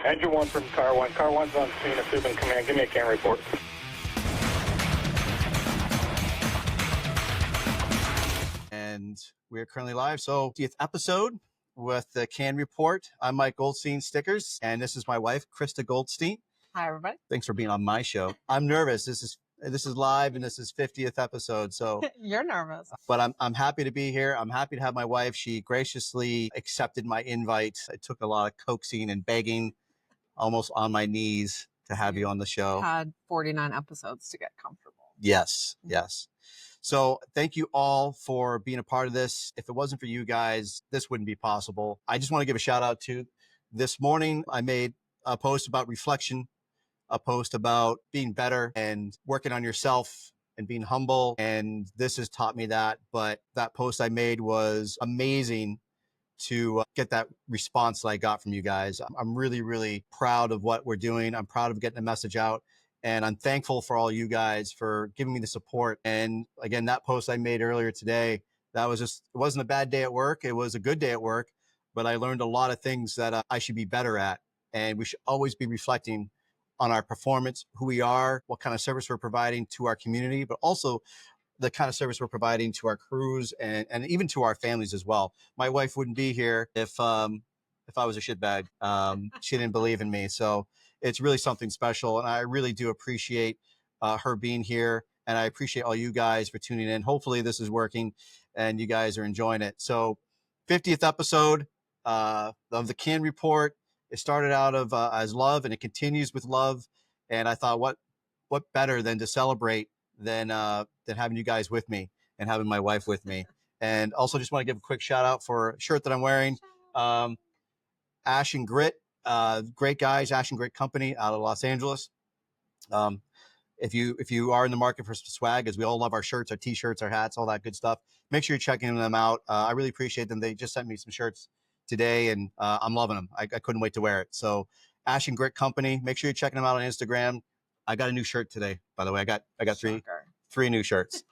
Engine 1 from Car 1. Car 1's on scene at Subin Command. Give me a C.A.N report. And we're currently live. So 50th episode with the C.A.N report. I'm Mike Goldstein Stickers, and this is my wife, Krista Goldstein. Hi, everybody. Thanks for being on my show. I'm nervous. This is live, and this is 50th episode. So You're nervous. But I'm happy to be here. I'm happy to have my wife. She graciously accepted my invite. It took a lot of coaxing and begging, almost on my knees, to have you on the show. Had 49 episodes to get comfortable. Yes, yes. So thank you all for being a part of this. If it wasn't for you guys, this wouldn't be possible. I just want to give a shout out to this morning. I made a post about reflection, a post about being better and working on yourself and being humble. And this has taught me that. But that post I made was amazing to get that response that I got from you guys. I'm really, really proud of what we're doing. I'm proud of getting the message out. And I'm thankful for all you guys for giving me the support. And again, that post I made earlier today, that was just, it wasn't a bad day at work. It was a good day at work, but I learned a lot of things that I should be better at. And we should always be reflecting on our performance, who we are, what kind of service we're providing to our community, but also the kind of service we're providing to our crews and even to our families as well. My wife wouldn't be here if I was a shitbag. She didn't believe in me. So it's really something special. And I really do appreciate her being here. And I appreciate all you guys for tuning in. Hopefully this is working and you guys are enjoying it. So 50th episode of the C.A.N report. It started out of as love, and it continues with love. And I thought, what better than to celebrate than having you guys with me and having my wife with me. And also just want to give a quick shout out for a shirt that I'm wearing. Ash and Grit, great guys, Ash and Grit Company out of Los Angeles. If you are in the market for swag, as we all love our shirts, our t-shirts, our hats, all that good stuff, make sure you're checking them out. I really appreciate them. They just sent me some shirts today, and I'm loving them. I couldn't wait to wear it. So Ash and Grit Company, make sure you're checking them out on Instagram. I got a new shirt today, by the way. I got three new shirts.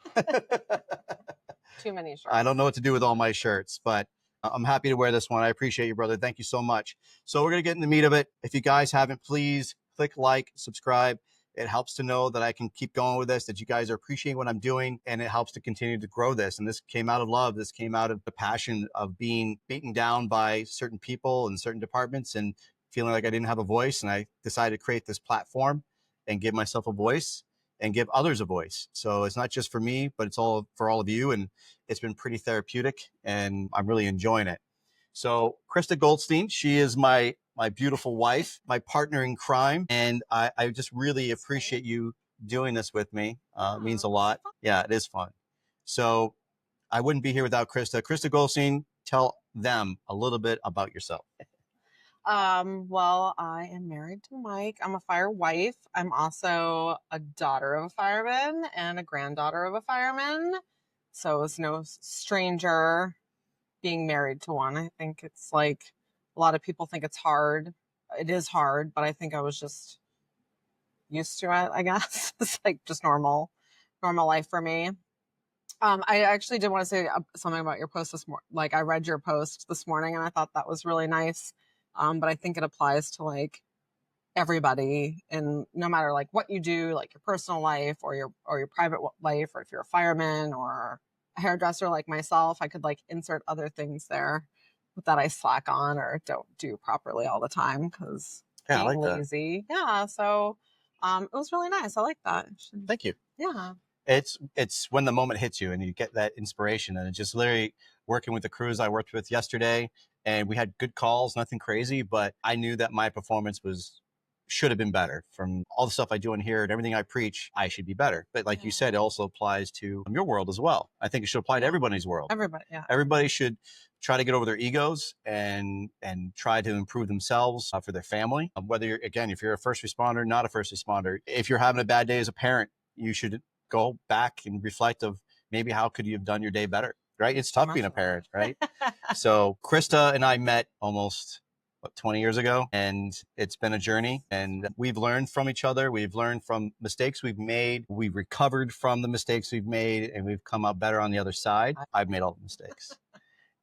Too many shirts. I don't know what to do with all my shirts, but I'm happy to wear this one. I appreciate you, brother. Thank you so much. So we're going to get in the meat of it. If you guys haven't, please click like, subscribe. It helps to know that I can keep going with this, that you guys are appreciating what I'm doing, and it helps to continue to grow this. And this came out of love. This came out of the passion of being beaten down by certain people in certain departments and feeling like I didn't have a voice. And I decided to create this platform and give myself a voice and give others a voice. So it's not just for me, but it's all for all of you. And it's been pretty therapeutic, and I'm really enjoying it. So Krista Goldstein, she is my beautiful wife, my partner in crime. And I just really appreciate you doing this with me. It means a lot. Yeah, it is fun. So I wouldn't be here without Krista. Krista Goldstein, tell them a little bit about yourself. Well, I am married to Mike. I'm a fire wife. I'm also a daughter of a fireman and a granddaughter of a fireman. So it's no stranger being married to one. I think it's like, a lot of people think it's hard. It is hard, but I think I was just used to it, I guess. It's like just normal life for me. I actually did want to say something about your post this morning. Like, I read your post this morning and I thought that was really nice. But I think it applies to like everybody, and no matter like what you do, like your personal life or your private life, or if you're a fireman or a hairdresser like myself, I could like insert other things there that I slack on or don't do properly all the time because being like lazy. That. Yeah. So it was really nice. I like that. Thank you. Yeah. It's when the moment hits you and you get that inspiration, and it's just literally working with the crews I worked with yesterday, and we had good calls, nothing crazy, but I knew that my performance should have been better. From all the stuff I do in here and everything I preach, I should be better. But like you said, it also applies to your world as well. I think it should apply to everybody's world. Everybody, yeah. Everybody should try to get over their egos and try to improve themselves for their family. Whether if you're a first responder, not a first responder, if you're having a bad day as a parent, you should go back and reflect of maybe how could you have done your day better, right? It's tough being a parent, right? So Krista and I met almost 20 years ago, and it's been a journey, and we've learned from each other. We've learned from mistakes we've made. We've recovered from the mistakes we've made, and we've come out better on the other side. I've made all the mistakes.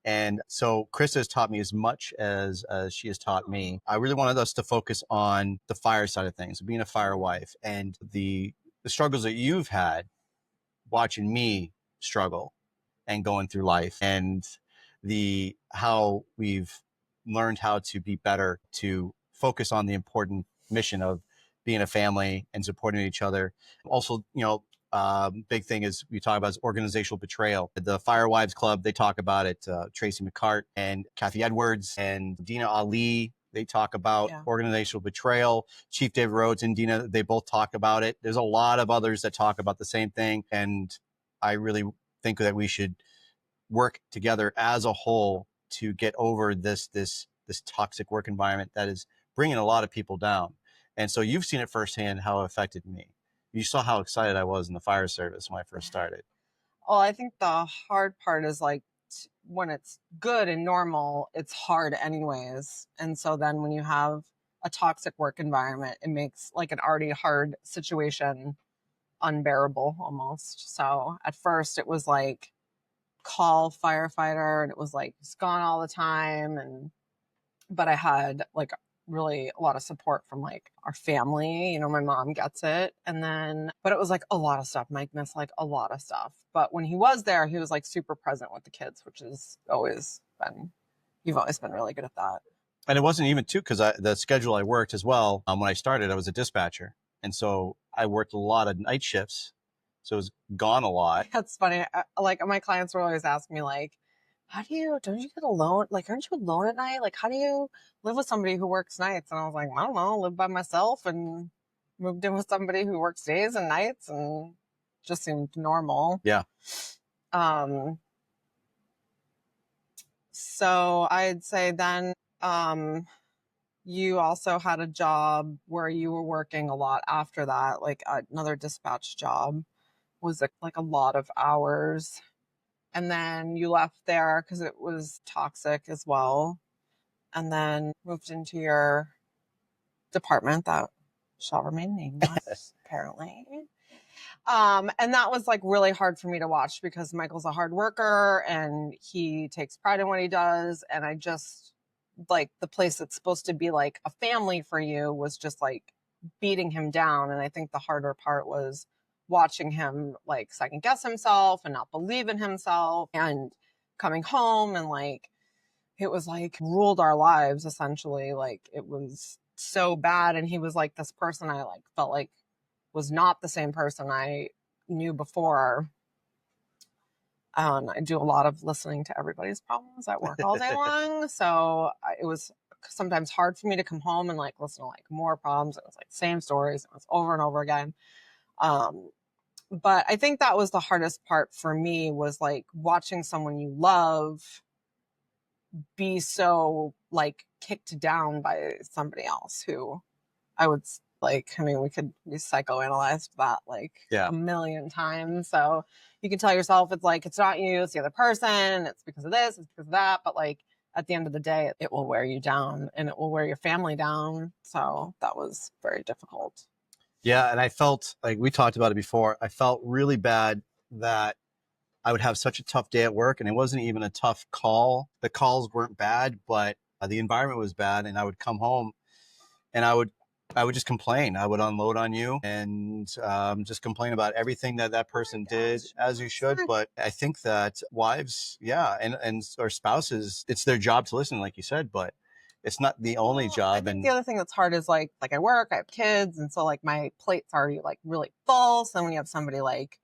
And so Krista has taught me as much as she has taught me. I really wanted us to focus on the fire side of things, being a fire wife, and the struggles that you've had watching me struggle and going through life, and the how we've learned how to be better, to focus on the important mission of being a family and supporting each other. Also, big thing is we talk about is organizational betrayal. The Fire Wives Club, they talk about it. Tracy McCart and Kathy Edwards and Dina Ali, they talk about organizational betrayal. Chief David Rhodes and Dina, they both talk about it. There's a lot of others that talk about the same thing. And I really think that we should work together as a whole to get over this toxic work environment that is bringing a lot of people down. And so you've seen it firsthand how it affected me. You saw how excited I was in the fire service when I first started. Well, I think the hard part is like when it's good and normal, it's hard anyways. And so then when you have a toxic work environment, it makes like an already hard situation unbearable almost. So at first it was like call firefighter, and it was like it's gone all the time, but I had like really a lot of support from like our family. My mom gets it. And then, but it was like a lot of stuff. Mike missed like a lot of stuff. But when he was there, he was like super present with the kids, which is you've always been really good at that. And it wasn't even too, because the schedule I worked as well, when I started, I was a dispatcher. And so I worked a lot of night shifts. So it was gone a lot. That's funny. Like my clients were always asking me like, don't you get alone? Like, aren't you alone at night? Like, how do you live with somebody who works nights? And I was like, I don't know, live by myself and moved in with somebody who works days and nights, and just seemed normal. Yeah. So I'd say then, you also had a job where you were working a lot after that, like another dispatch job was like a lot of hours. And then you left there because it was toxic as well. And then moved into your department that shall remain nameless, apparently. And that was like really hard for me to watch because Michael's a hard worker and he takes pride in what he does. And I just like the place that's supposed to be like a family for you was just like beating him down. And I think the harder part was watching him like second guess himself and not believe in himself, and coming home and like it was like ruled our lives essentially. Like it was so bad. And he was like this person I like felt like was not the same person I knew before. I do a lot of listening to everybody's problems at work all day long. So it was sometimes hard for me to come home and like listen to like more problems. It was like same stories. It was over and over again. But I think that was the hardest part for me, was like watching someone you love be so like kicked down by somebody else who I would like, I mean, we could be psychoanalyzed that like a million times. So you can tell yourself it's like, it's not you, it's the other person. It's because of this, it's because of that. But like at the end of the day, it will wear you down and it will wear your family down. So that was very difficult. Yeah. And I felt like we talked about it before. I felt really bad that I would have such a tough day at work, and it wasn't even a tough call. The calls weren't bad, but the environment was bad. And I would come home and I would just complain. I would unload on you and just complain about everything that person did, as you should. But I think that wives, and or spouses, it's their job to listen, like you said, but it's not the only job. And the other thing that's hard is like I work, I have kids, and so like my plate's already like really full. So when you have somebody like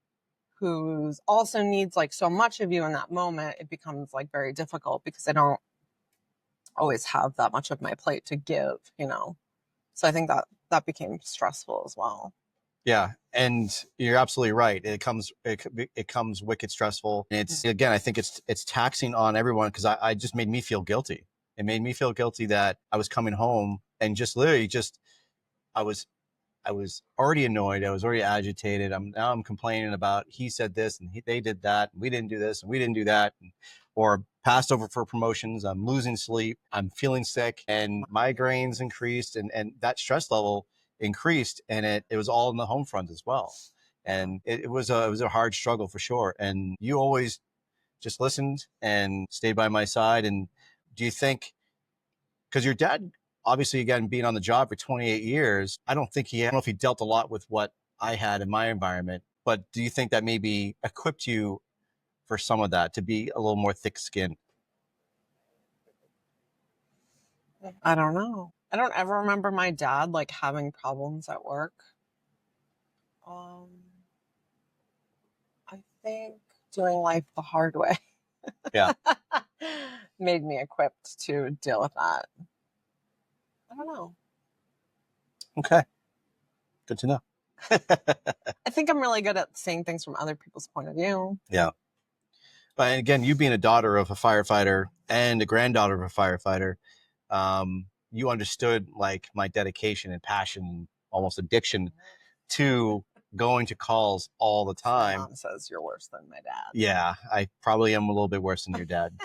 who's also needs like so much of you in that moment, it becomes like very difficult because I don't always have that much of my plate to give, So I think that became stressful as well. Yeah. And you're absolutely right. It comes wicked stressful. And it's, again, I think it's taxing on everyone, because I just made me feel guilty. It made me feel guilty that I was coming home and just literally I was already annoyed. I was already agitated. Now I'm complaining about he said this and they did that. And we didn't do this and we didn't do that. Or passed over for promotions. I'm losing sleep. I'm feeling sick, and migraines increased, and that stress level increased, and it was all in the home front as well. And it was a hard struggle for sure. And you always just listened and stayed by my side. And do you think, because your dad, obviously, again, being on the job for 28 years, I don't know if he dealt a lot with what I had in my environment, but do you think that maybe equipped you for some of that to be a little more thick skinned? I don't know. I don't ever remember my dad like having problems at work. I think doing life the hard way Yeah. made me equipped to deal with that. I don't know. Okay. Good to know. I think I'm really good at seeing things from other people's point of view. Yeah. But again, you being a daughter of a firefighter and a granddaughter of a firefighter, you understood like my dedication and passion, almost addiction to going to calls all the time. My mom says you're worse than my dad. Yeah, I probably am a little bit worse than your dad.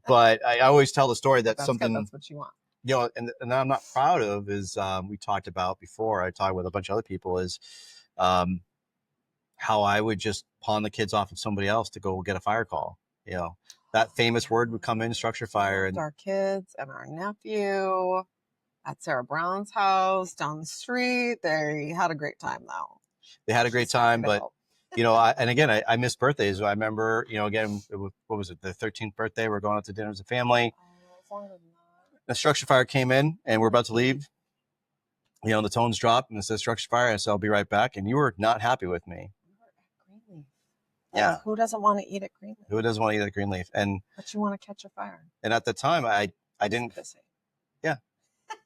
But I always tell the story that That's something, good. That's what you want. you know, and I'm not proud of is we talked about before, I talked with a bunch of other people, is how I would just pawn the kids off of somebody else to go get a fire call. You know, that famous word would come in, structure fire. And our kids and our nephew at Sarah Brown's house down the street. They had a great time though. They had a great time, but you know, I miss birthdays. I remember, you know, again, what was it? The 13th birthday. We're going out to dinner as a family. The structure fire came in and we're about to leave. You know, the tones dropped and it says structure fire. I said, I'll be right back. And you were not happy with me. Yeah. Who doesn't want to eat at Greenleaf? Who doesn't want to eat at Greenleaf? But you want to catch a fire. And at the time, I didn't. Yeah.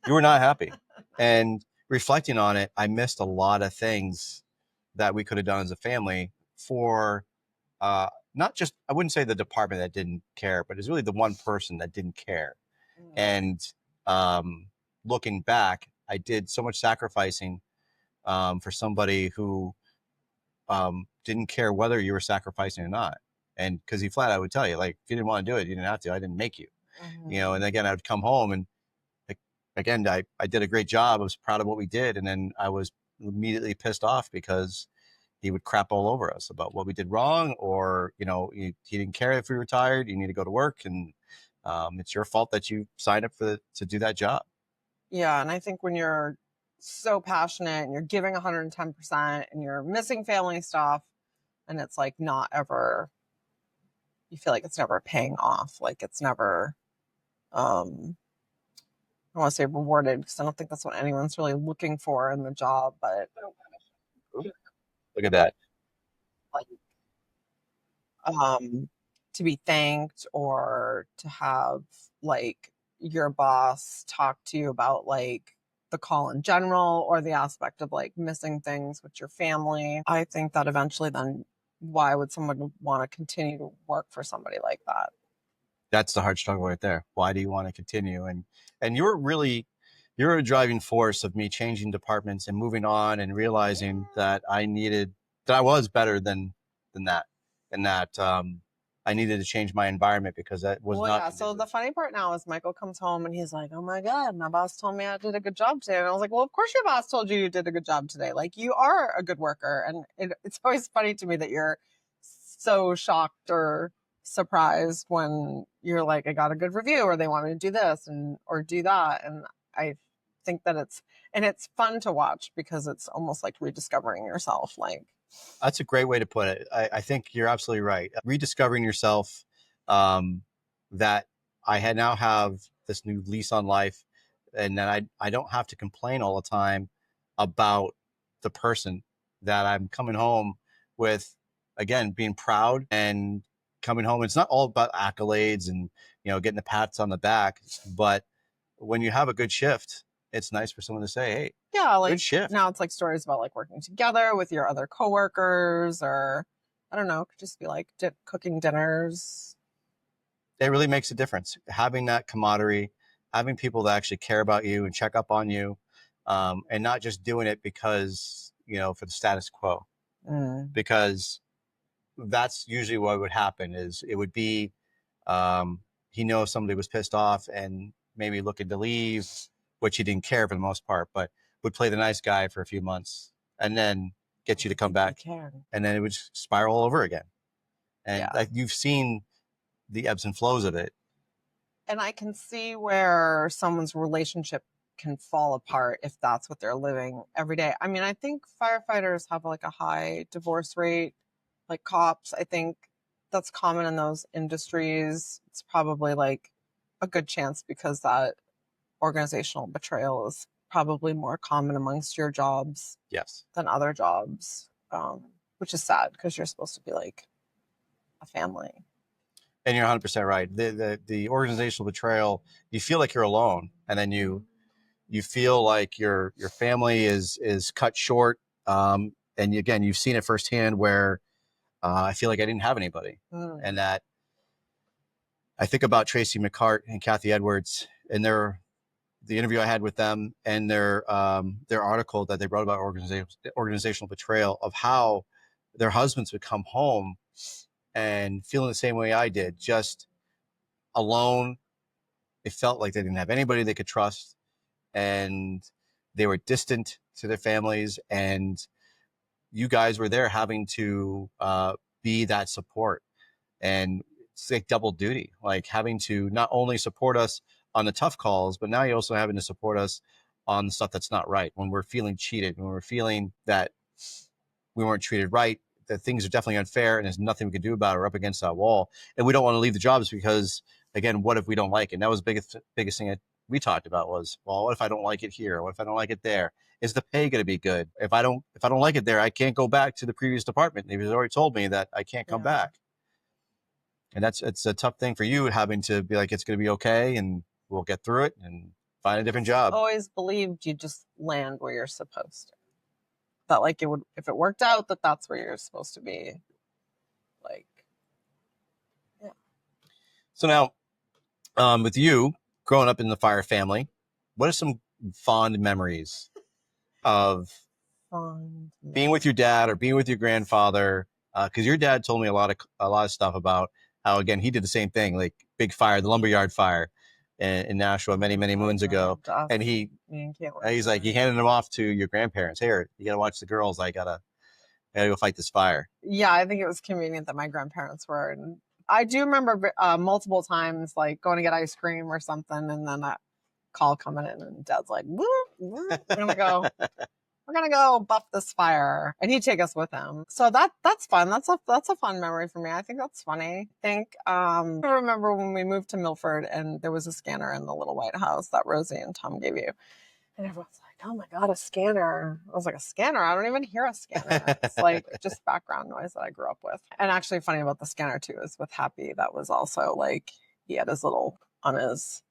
You were not happy. And reflecting on it, I missed a lot of things that we could have done as a family for not just, I wouldn't say the department that didn't care, but it's really the one person that didn't care. And looking back, I did so much sacrificing for somebody who didn't care whether you were sacrificing or not. And because he flat out would tell you, like, if you didn't want to do it, you didn't have to. I didn't make you. You know, and again, I would come home and again, I did a great job. I was proud of what we did. And then I was immediately pissed off because he would crap all over us about what we did wrong, or, you know, he didn't care if we were tired. You need to go to work, and it's your fault that you signed up to do that job. Yeah. And I think when you're so passionate and you're giving 110% and you're missing family stuff and it's like not ever, you feel like it's never paying off. Like it's never, I don't want to say rewarded because I don't think that's what anyone's really looking for in the job, but Look at that. Like, to be thanked or to have like your boss talk to you about like the call in general or the aspect of like missing things with your family. I think that eventually then why would someone want to continue to work for somebody like that? That's the hard struggle right there. Why do you want to continue? And you're a driving force of me changing departments and moving on and realizing that I was better than that, and that I needed to change my environment because that was not. Yeah. So the funny part now is Michael comes home and he's like, "Oh my God, my boss told me I did a good job today." And I was like, "Well, of course your boss told you did a good job today. Like you are a good worker." And it's always funny to me that you're so shocked or surprised when you're like, "I got a good review," or they want me to do this or do that. And I think that it's fun to watch because it's almost like rediscovering yourself. Like, that's a great way to put it. I think you're absolutely right. Rediscovering yourself, that I now have this new lease on life, and that I don't have to complain all the time about the person that I'm coming home with. Again, being proud and coming home. It's not all about accolades and, you know, getting the pats on the back, but when you have a good shift, it's nice for someone to say, "Hey, yeah, like good shift." Now it's like stories about like working together with your other coworkers, or I don't know, it could just be like cooking dinners. It really makes a difference. Having that camaraderie, having people that actually care about you and check up on you, and not just doing it because, you know, for the status quo, because that's usually what would happen. Is it would be, he knows somebody was pissed off and maybe looking to leave, which he didn't care for the most part, but would play the nice guy for a few months and then get you to come back, and then it would spiral over again. And like you've seen the ebbs and flows of it. And I can see where someone's relationship can fall apart if that's what they're living every day. I mean, I think firefighters have like a high divorce rate, like cops. I think that's common in those industries. It's probably like a good chance because that organizational betrayal is probably more common amongst your jobs Yes. than other jobs, which is sad because you're supposed to be like a family. And you're 100% right. The organizational betrayal, you feel like you're alone, and then you feel like your family is cut short. And again, you've seen it firsthand where I feel like I didn't have anybody, and that I think about Tracy McCart and Kathy Edwards and the interview I had with them and their article that they wrote about organizational betrayal, of how their husbands would come home and feeling the same way I did, just alone. It felt like they didn't have anybody they could trust, and they were distant to their families. And you guys were there having to be that support, and it's like double duty, like having to not only support us on the tough calls, but now you're also having to support us on the stuff that's not right. When we're feeling cheated, when we're feeling that we weren't treated right, that things are definitely unfair and there's nothing we can do about it. We're up against that wall, and we don't want to leave the jobs because, again, what if we don't like it? And that was the biggest thing that we talked about was, well, what if I don't like it here? What if I don't like it there? Is the pay going to be good? If I don't like it there, I can't go back to the previous department. They've already told me that I can't come back. And it's a tough thing for you, having to be like, it's going to be okay, and we'll get through it and find a different job. I always believed you just land where you're supposed to. That like it would, if it worked out, that's where you're supposed to be. Like, yeah. So now, with you growing up in the fire family, what are some fond memories of being with your dad or being with your grandfather? Because your dad told me a lot of stuff about how, again, he did the same thing, like big fire, the lumberyard fire in Nashua many moons ago, and he's like, he handed them off to your grandparents. Here, you gotta watch the girls. I gotta go fight this fire. Yeah, I think it was convenient that my grandparents were. And I do remember multiple times like going to get ice cream or something, and then that call coming in, and Dad's like, "Woo, woo, we're gonna go buff this fire," and he'd take us with him. So that's fun. That's a fun memory for me. I think that's funny. I think I remember when we moved to Milford and there was a scanner in the little white house that Rosie and Tom gave you, and everyone's like, "Oh my god, a scanner!" I was like, "A scanner? I don't even hear a scanner. It's like just background noise that I grew up with." And actually, funny about the scanner too is with Happy. That was also like he had his little on his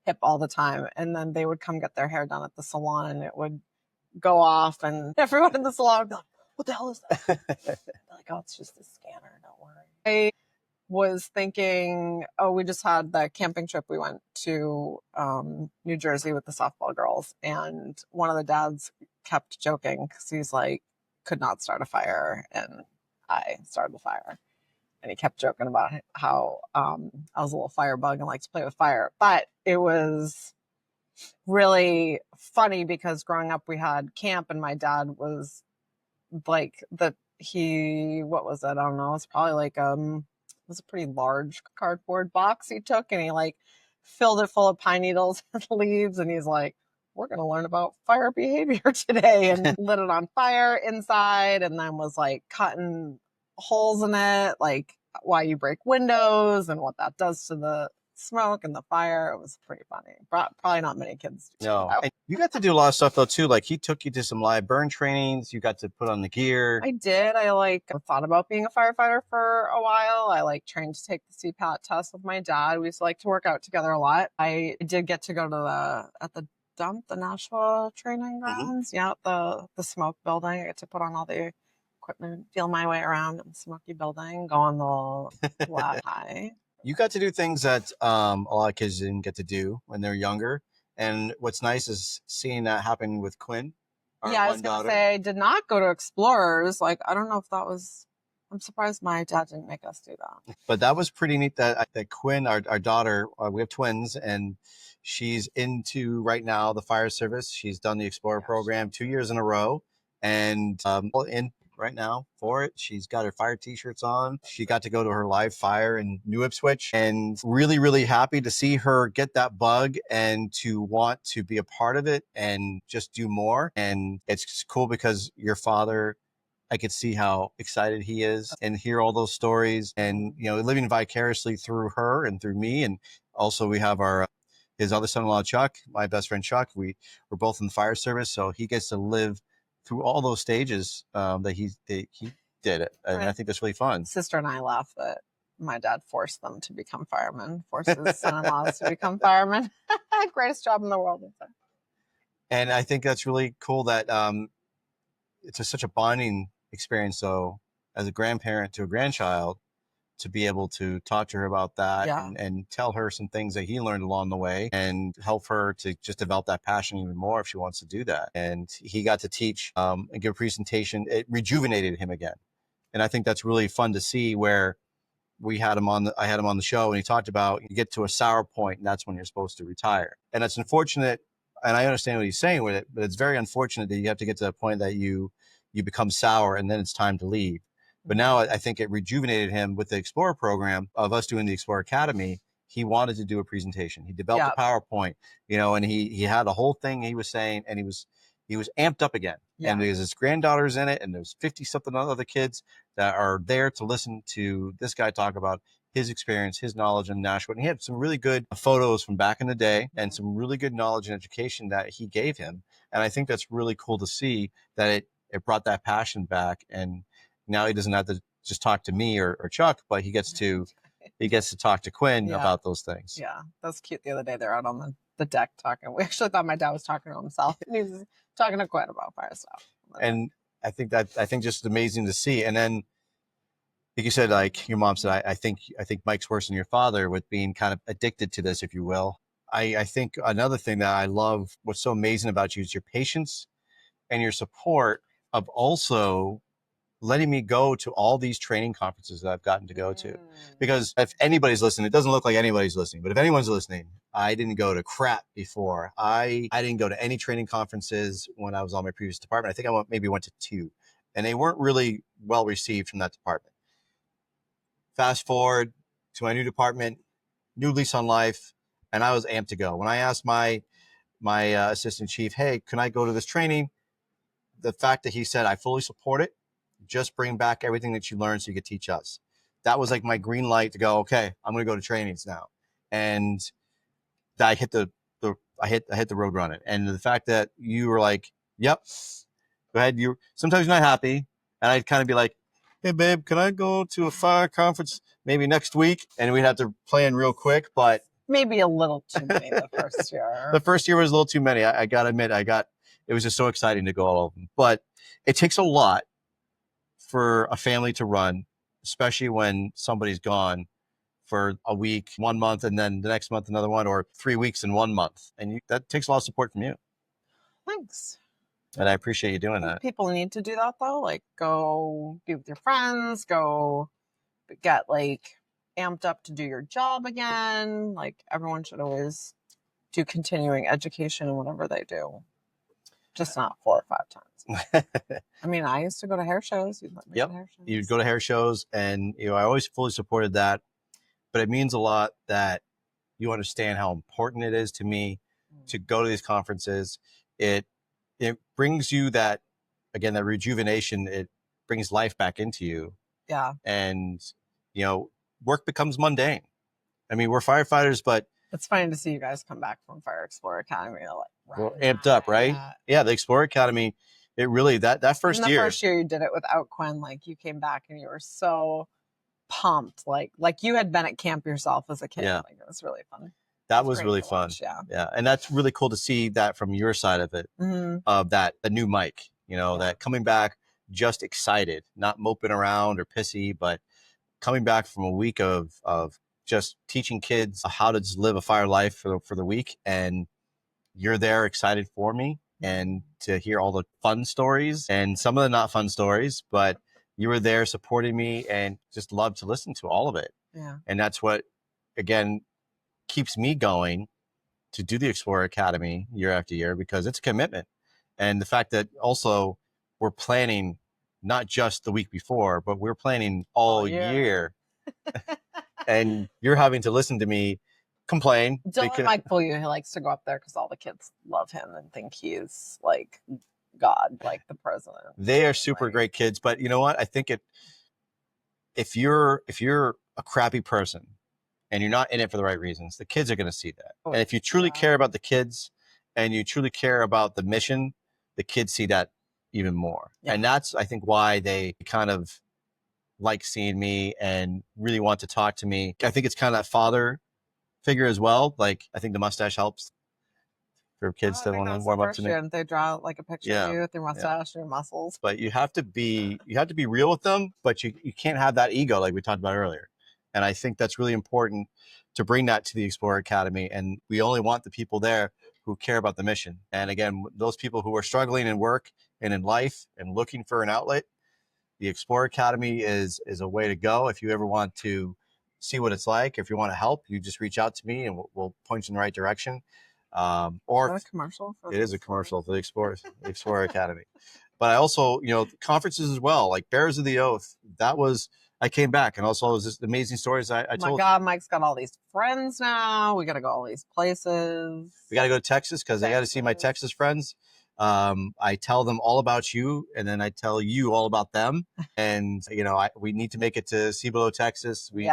hip all the time, and then they would come get their hair done at the salon, and it would go off, and everyone in the salon would be like, "What the hell is that?" Like, "Oh, it's just a scanner. Don't worry." I was thinking, we just had the camping trip. We went to New Jersey with the softball girls, and one of the dads kept joking because he's like, could not start a fire, and I started the fire. And he kept joking about how I was a little firebug and liked to play with fire. But it was really funny because growing up we had camp, and my dad was like what was it? I don't know. It's probably like it was a pretty large cardboard box he took, and he like filled it full of pine needles and leaves, and he's like, "We're gonna learn about fire behavior today," and lit it on fire inside, and then was like cutting holes in it, like why you break windows and what that does to the smoke and the fire. It was pretty funny. Probably not many kids do. No. And you got to do a lot of stuff though too. Like he took you to some live burn trainings. You got to put on the gear. I did. I thought about being a firefighter for a while. I trained to take the CPAT test with my dad. We used to like to work out together a lot. I did get to go to the dump, the Nashua training grounds. Mm-hmm. Yeah, the smoke building. I get to put on all the equipment, feel my way around in the smoky building, go on the lat high. You got to do things that a lot of kids didn't get to do when they're younger. And what's nice is seeing that happen with Quinn. Yeah, I was going to say, I did not go to Explorers. I don't know if that was, I'm surprised my dad didn't make us do that. But that was pretty neat that Quinn, our daughter, we have twins, and she's into right now the fire service. She's done the Explorer program 2 years in a row. And in right now for it. She's got her fire t-shirts on. She got to go to her live fire in New Ipswich, and really, really happy to see her get that bug and to want to be a part of it and just do more. And it's just cool because your father, I could see how excited he is and hear all those stories and, living vicariously through her and through me. And also we have his other son-in-law, Chuck, my best friend, Chuck. We're both in the fire service. So he gets to live through all those stages that he did it. And Right. I think that's really fun. Sister and I laugh that my dad forced them to become firemen, forced his son-in-laws to become firemen. Greatest job in the world. And I think that's really cool that it's such a bonding experience, though, as a grandparent to a grandchild, to be able to talk to her about that and tell her some things that he learned along the way and help her to just develop that passion even more if she wants to do that. And he got to teach and give a presentation. It rejuvenated him again. And I think that's really fun to see, where I had him on the show, and he talked about you get to a sour point and that's when you're supposed to retire. And it's unfortunate. And I understand what he's saying with it, but it's very unfortunate that you have to get to the point that you become sour and then it's time to leave. But now I think it rejuvenated him with the Explorer program of us doing the Explorer Academy. He wanted to do a presentation. He developed a PowerPoint, and he had a whole thing he was saying, and he was amped up again. Yeah. And there's his granddaughters in it, and there's 50 something other kids that are there to listen to this guy talk about his experience, his knowledge in Nashua. And he had some really good photos from back in the day and some really good knowledge and education that he gave him. And I think that's really cool to see that it brought that passion back. And now he doesn't have to just talk to me or Chuck, but he gets to talk to Quinn about those things. Yeah, that's cute. The other day they're out on the deck talking. We actually thought my dad was talking to himself, and he was talking to Quinn about fire stuff. And I think just amazing to see. And then, like you said, like your mom said, I think Mike's worse than your father with being kind of addicted to this, if you will. I think another thing that I love, what's so amazing about you, is your patience and your support of also letting me go to all these training conferences that I've gotten to go to. Because if anybody's listening, it doesn't look like anybody's listening, but if anyone's listening, I didn't go to crap before. I didn't go to any training conferences when I was on my previous department. I think I maybe went to 2, and they weren't really well received from that department. Fast forward to my new department, new lease on life, and I was amped to go. When I asked my assistant chief, hey, can I go to this training? The fact that he said, I fully support it, just bring back everything that you learned so you could teach us. That was like my green light to go, okay, I'm going to go to trainings now. And I hit the road running. And the fact that you were like, yep, go ahead. Sometimes you're not happy. And I'd kind of be like, hey babe, can I go to a fire conference maybe next week? And we'd have to plan real quick, but maybe a little too many the first year. The first year was a little too many. I got to admit, it was just so exciting to go all of them. But it takes a lot for a family to run, especially when somebody's gone for a week, 1 month, and then the next month another one, or 3 weeks in 1 month. And that takes a lot of support from you. Thanks. And I appreciate you doing that. People need to do that, though. Like, go be with your friends, go get amped up to do your job again. Like, everyone should always do continuing education in whatever they do. Just not 4 or 5 times. I mean, I used to go to hair shows. You'd let me go to hair shows. You'd go to hair shows, and I always fully supported that. But it means a lot that you understand how important it is to me to go to these conferences. It brings you that, again, that rejuvenation. It brings life back into you. Yeah. And work becomes mundane. I mean, we're firefighters, but it's funny to see you guys come back from Fire Explorer Academy. We're amped up, right? Yeah, the Explorer Academy, it really, that first year. The first year you did it without Quinn, you came back and you were so pumped. Like you had been at camp yourself as a kid. Yeah. It was really fun. That was really fun. Yeah. And that's really cool to see that from your side of it, of the new Mike, that coming back just excited, not moping around or pissy, but coming back from a week of just teaching kids how to just live a fire life for the week. And you're there excited for me and to hear all the fun stories and some of the not fun stories, but you were there supporting me and just loved to listen to all of it. Yeah. And that's what, again, keeps me going to do the Explorer Academy year after year, because it's a commitment. And the fact that also we're planning not just the week before, but we're planning all year. And you're having to listen to me complain. Don't let Mike fool you. He likes to go up there because all the kids love him and think he's like God, like the president. They are super great kids, but you know what? I think if you're a crappy person and you're not in it for the right reasons, the kids are going to see that. And if you truly care about the kids and you truly care about the mission, the kids see that even more. And that's, I think, why they kind of like seeing me and really want to talk to me. I think it's kind of that father figure as well. Like, I think the mustache helps for kids to want to warm up to me. They draw like a picture of you with your mustache and your muscles. But you have to be real with them, but you can't have that ego like we talked about earlier. And I think that's really important to bring that to the Explorer Academy. And we only want the people there who care about the mission. And again, those people who are struggling in work and in life and looking for an outlet, the Explorer Academy is a way to go. If you ever want to see what it's like, if you want to help, you just reach out to me and we'll point you in the right direction. Or is that a commercial? It is a commercial for the Explorer Academy. But I also, conferences as well, like Bearers of the Oath. I came back, and also it was just amazing stories I told. Oh my God, Mike's got all these friends now. We got to go all these places. We got to go to Texas because I got to see my Texas friends. I tell them all about you, and then I tell you all about them. And we need to make it to Cibolo, Texas. We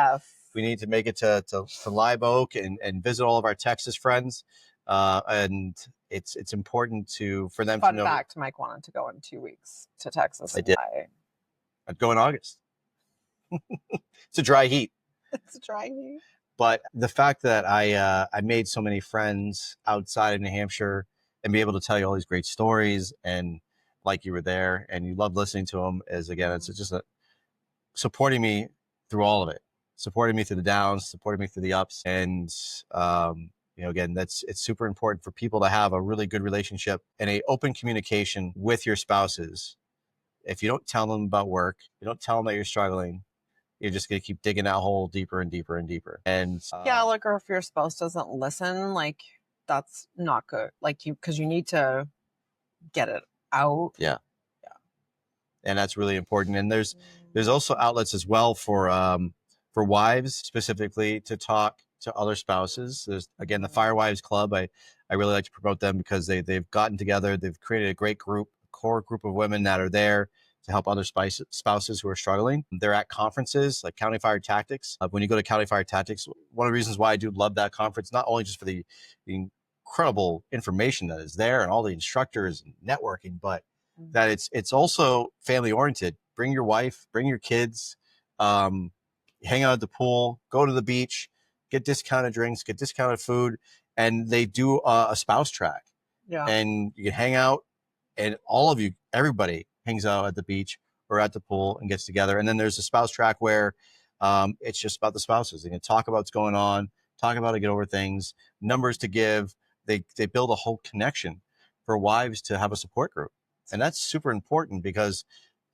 need to make it to Live Oak and visit all of our Texas friends. And it's important for them to know. Fun fact: Mike wanted to go in 2 weeks to Texas. I did. I'd go in August. It's a dry heat. It's a dry heat. But the fact that I made so many friends outside of New Hampshire and be able to tell you all these great stories and like you were there and you love listening to them is, again, it's just supporting me through all of it, supporting me through the downs, supporting me through the ups. And, again, it's super important for people to have a really good relationship and a open communication with your spouses. If you don't tell them about work, you don't tell them that you're struggling, you're just going to keep digging that hole deeper and deeper and deeper. And or if your spouse doesn't listen, like that's not good. Like because you need to get it out. Yeah. And that's really important. And there's also outlets as well for wives specifically to talk to other spouses. There's, again, the Fire Wives Club. I really like to promote them because they've gotten together. They've created a great core group of women that are there to help other spouses who are struggling. They're at conferences like County Fire Tactics. When you go to County Fire Tactics, one of the reasons why I do love that conference, not only just for the incredible information that is there and all the instructors and networking, but that it's also family oriented. Bring your wife, bring your kids, hang out at the pool, go to the beach, get discounted drinks, get discounted food, and they do a spouse track. Yeah. And you can hang out, and everybody hangs out at the beach or at the pool and gets together. And then there's a spouse track where it's just about the spouses. They can talk about what's going on, talk about how to get over things, numbers to give. They build a whole connection for wives to have a support group. And that's super important because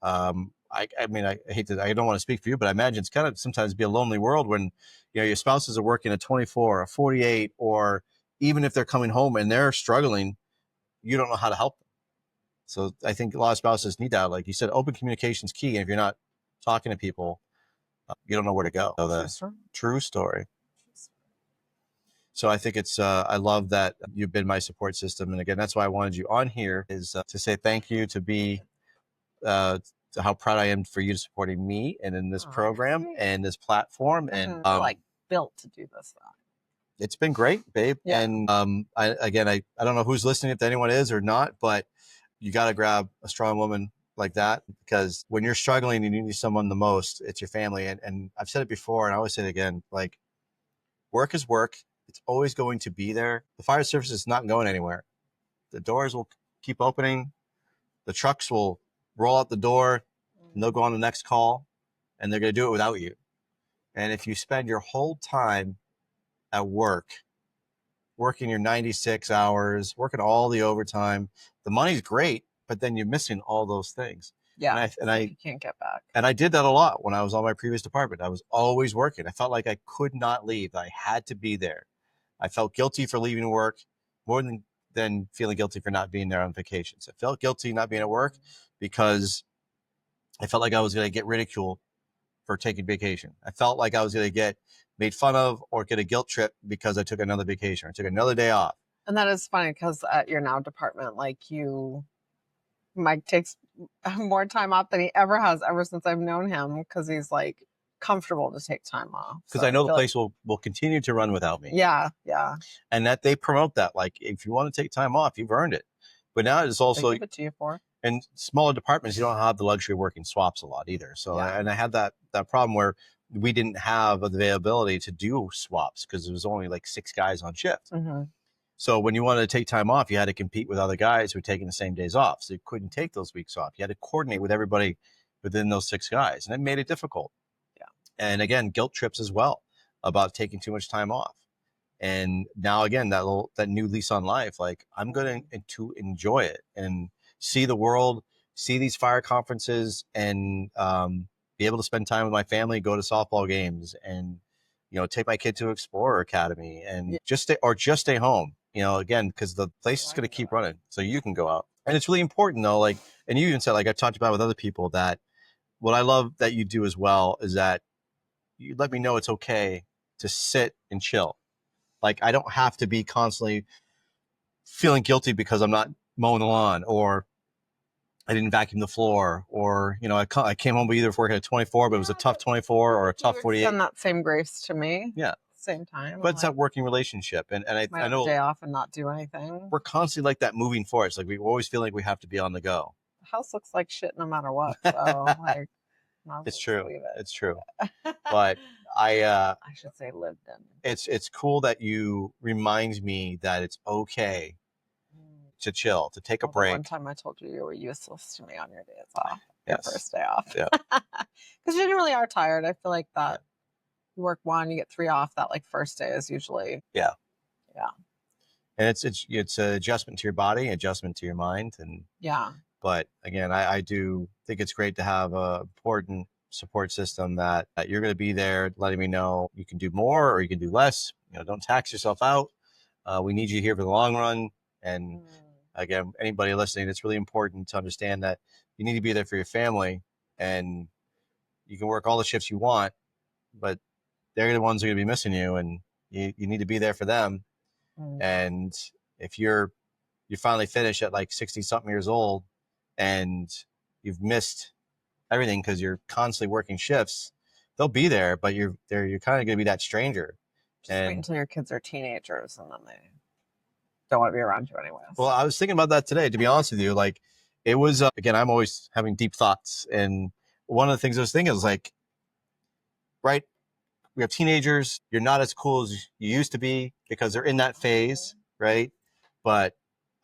I don't want to speak for you, but I imagine it's kind of sometimes be a lonely world when your spouses are working a 24, a 48, or even if they're coming home and they're struggling, you don't know how to help them. So I think a lot of spouses need that. Like you said, open communication is key. And if you're not talking to people, you don't know where to go. So true story. So I think I love that you've been my support system. And again, that's why I wanted you on here, is to say thank you, to how proud I am for you supporting me and in this program and this platform. And built to do this stuff. It's been great, babe. Yeah. And I don't know who's listening, if anyone is or not, but you got to grab a strong woman like that, because when you're struggling and you need someone the most, it's your family. And I've said it before, and I always say it again, like, work is work. It's always going to be there. The fire service is not going anywhere. The doors will keep opening. The trucks will roll out the door and they'll go on the next call, and they're going to do it without you. And if you spend your whole time at work, working your 96 hours, working all the overtime, the money's great, but then you're missing all those things. Yeah. And you can't get back. And I did that a lot when I was on my previous department. I was always working. I felt like I could not leave. I had to be there. I felt guilty for leaving work more than feeling guilty for not being there on vacations. I felt guilty not being at work because I felt like I was going to get ridiculed for taking vacation. I felt like I was going to get made fun of or get a guilt trip because I took another vacation or took another day off. And that is funny because at your now department, like Mike takes more time off than he ever has ever since I've known him because he's like comfortable to take time off. Because So I know the feel place will continue to run without me. yeah. And that they promote that. Like, if you want to take time off, you've earned it. But now it's They also, give it to you for. in smaller departments, you don't have the luxury of working swaps a lot either. So, Yeah. and I had that problem where we didn't have the availability to do swaps because there was only like 6 guys on shift. Mm-hmm. So when you wanted to take time off, you had to compete with other guys who were taking the same days off. So you couldn't take those weeks off. You had to coordinate with everybody within those 6 guys, and it made it difficult. Yeah. And again, guilt trips as well about taking too much time off. And now again, that new lease on life, like I'm going to enjoy it and see the world, see these fire conferences, and be able to spend time with my family, go to softball games, and take my kid to Explorer Academy, and just stay home. Again, because the place is going to keep running, so you can go out. And it's really important though, like, and you even said, like I've talked about with other people, that what I love that you do as well is that you let me know it's okay to sit and chill. Like, I don't have to be constantly feeling guilty because I'm not mowing the lawn, or I didn't vacuum the floor, or I came home either working at 24, but it was a tough 24 or a tough 48. Extend that same grace to me. Yeah. Same time. But it's that working relationship, and I know day off and not do anything. We're constantly like that, moving forward. It's like we always feel like we have to be on the go. The house looks like shit no matter what. So like, it's true. It's true. But I should say lived in. It's cool that you remind me that it's okay to chill, to take a break. One time I told you were useless to me on your days off. Yes. Your first day off. Yeah. Because you generally are tired. I feel like that. You work 1, you get 3 off. That like first day is usually. Yeah. Yeah. And it's an adjustment to your body, adjustment to your mind, and yeah. But again, I do think it's great to have a important support system that you're going to be there, letting me know you can do more or you can do less. Don't tax yourself out. We need you here for the long run. And again, anybody listening, it's really important to understand that you need to be there for your family, and you can work all the shifts you want, but they're the ones who are going to be missing you, and you need to be there for them. And if you finally finish at like 60 something years old and you've missed everything because you're constantly working shifts, they'll be there, but you're kind of going to be that stranger. Just wait until your kids are teenagers, and then they don't want to be around you anyway. Well, I was thinking about that today, to be honest with you. Like, it was, again, I'm always having deep thoughts. And one of the things I was thinking is like, right, we have teenagers. You're not as cool as you used to be because they're in that phase, right? But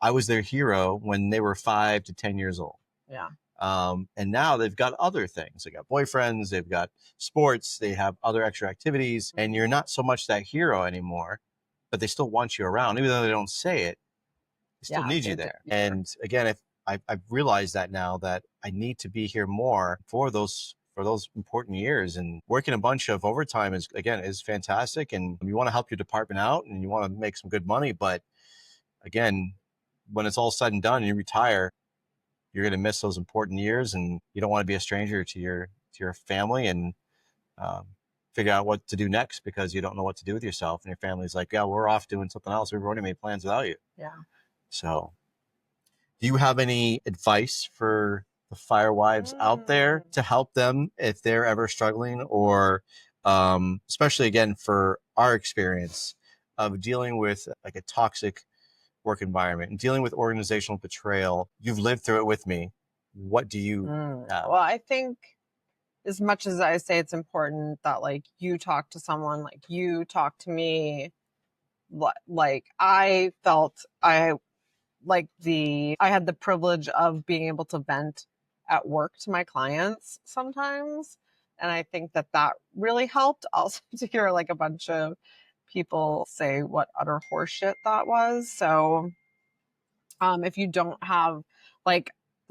I was their hero when they were 5 to 10 years old. Yeah. And now they've got other things. They got boyfriends, they've got sports, they have other extra activities, and you're not so much that hero anymore, but they still want you around. Even though they don't say it, they still need you there. And again, if I've realized that now, that I need to be here more for those important years. And working a bunch of overtime is fantastic. And you want to help your department out and you want to make some good money. But again, when it's all said and done and you retire, you're going to miss those important years, and you don't want to be a stranger to your family and figure out what to do next because you don't know what to do with yourself. And your family's like, yeah, we're off doing something else. We've already made plans without you. Yeah. So do you have any advice for the fire wives out there to help them if they're ever struggling, or especially again for our experience of dealing with like a toxic work environment and dealing with organizational betrayal? You've lived through it with me. What do you have? Well, I think as much as I say it's important that like you talk to someone, like you talk to me, like I felt I had the privilege of being able to vent at work to my clients sometimes. And I think that really helped. Also to hear like a bunch of people say what utter horseshit that was. So if you don't have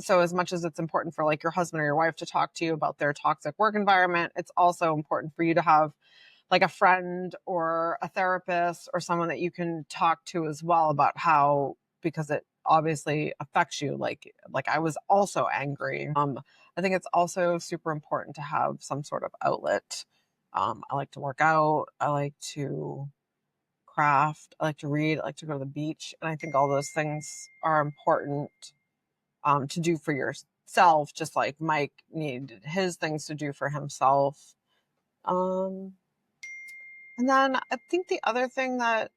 so as much as it's important for like your husband or your wife to talk to you about their toxic work environment, it's also important for you to have like a friend or a therapist or someone that you can talk to as well about how, because obviously affects you. Like I was also angry. I think it's also super important to have some sort of outlet. I like to work out. I like to craft. I like to read. I like to go to the beach. And I think all those things are important to do for yourself, just like Mike needed his things to do for himself. Um, and then I think the other thing that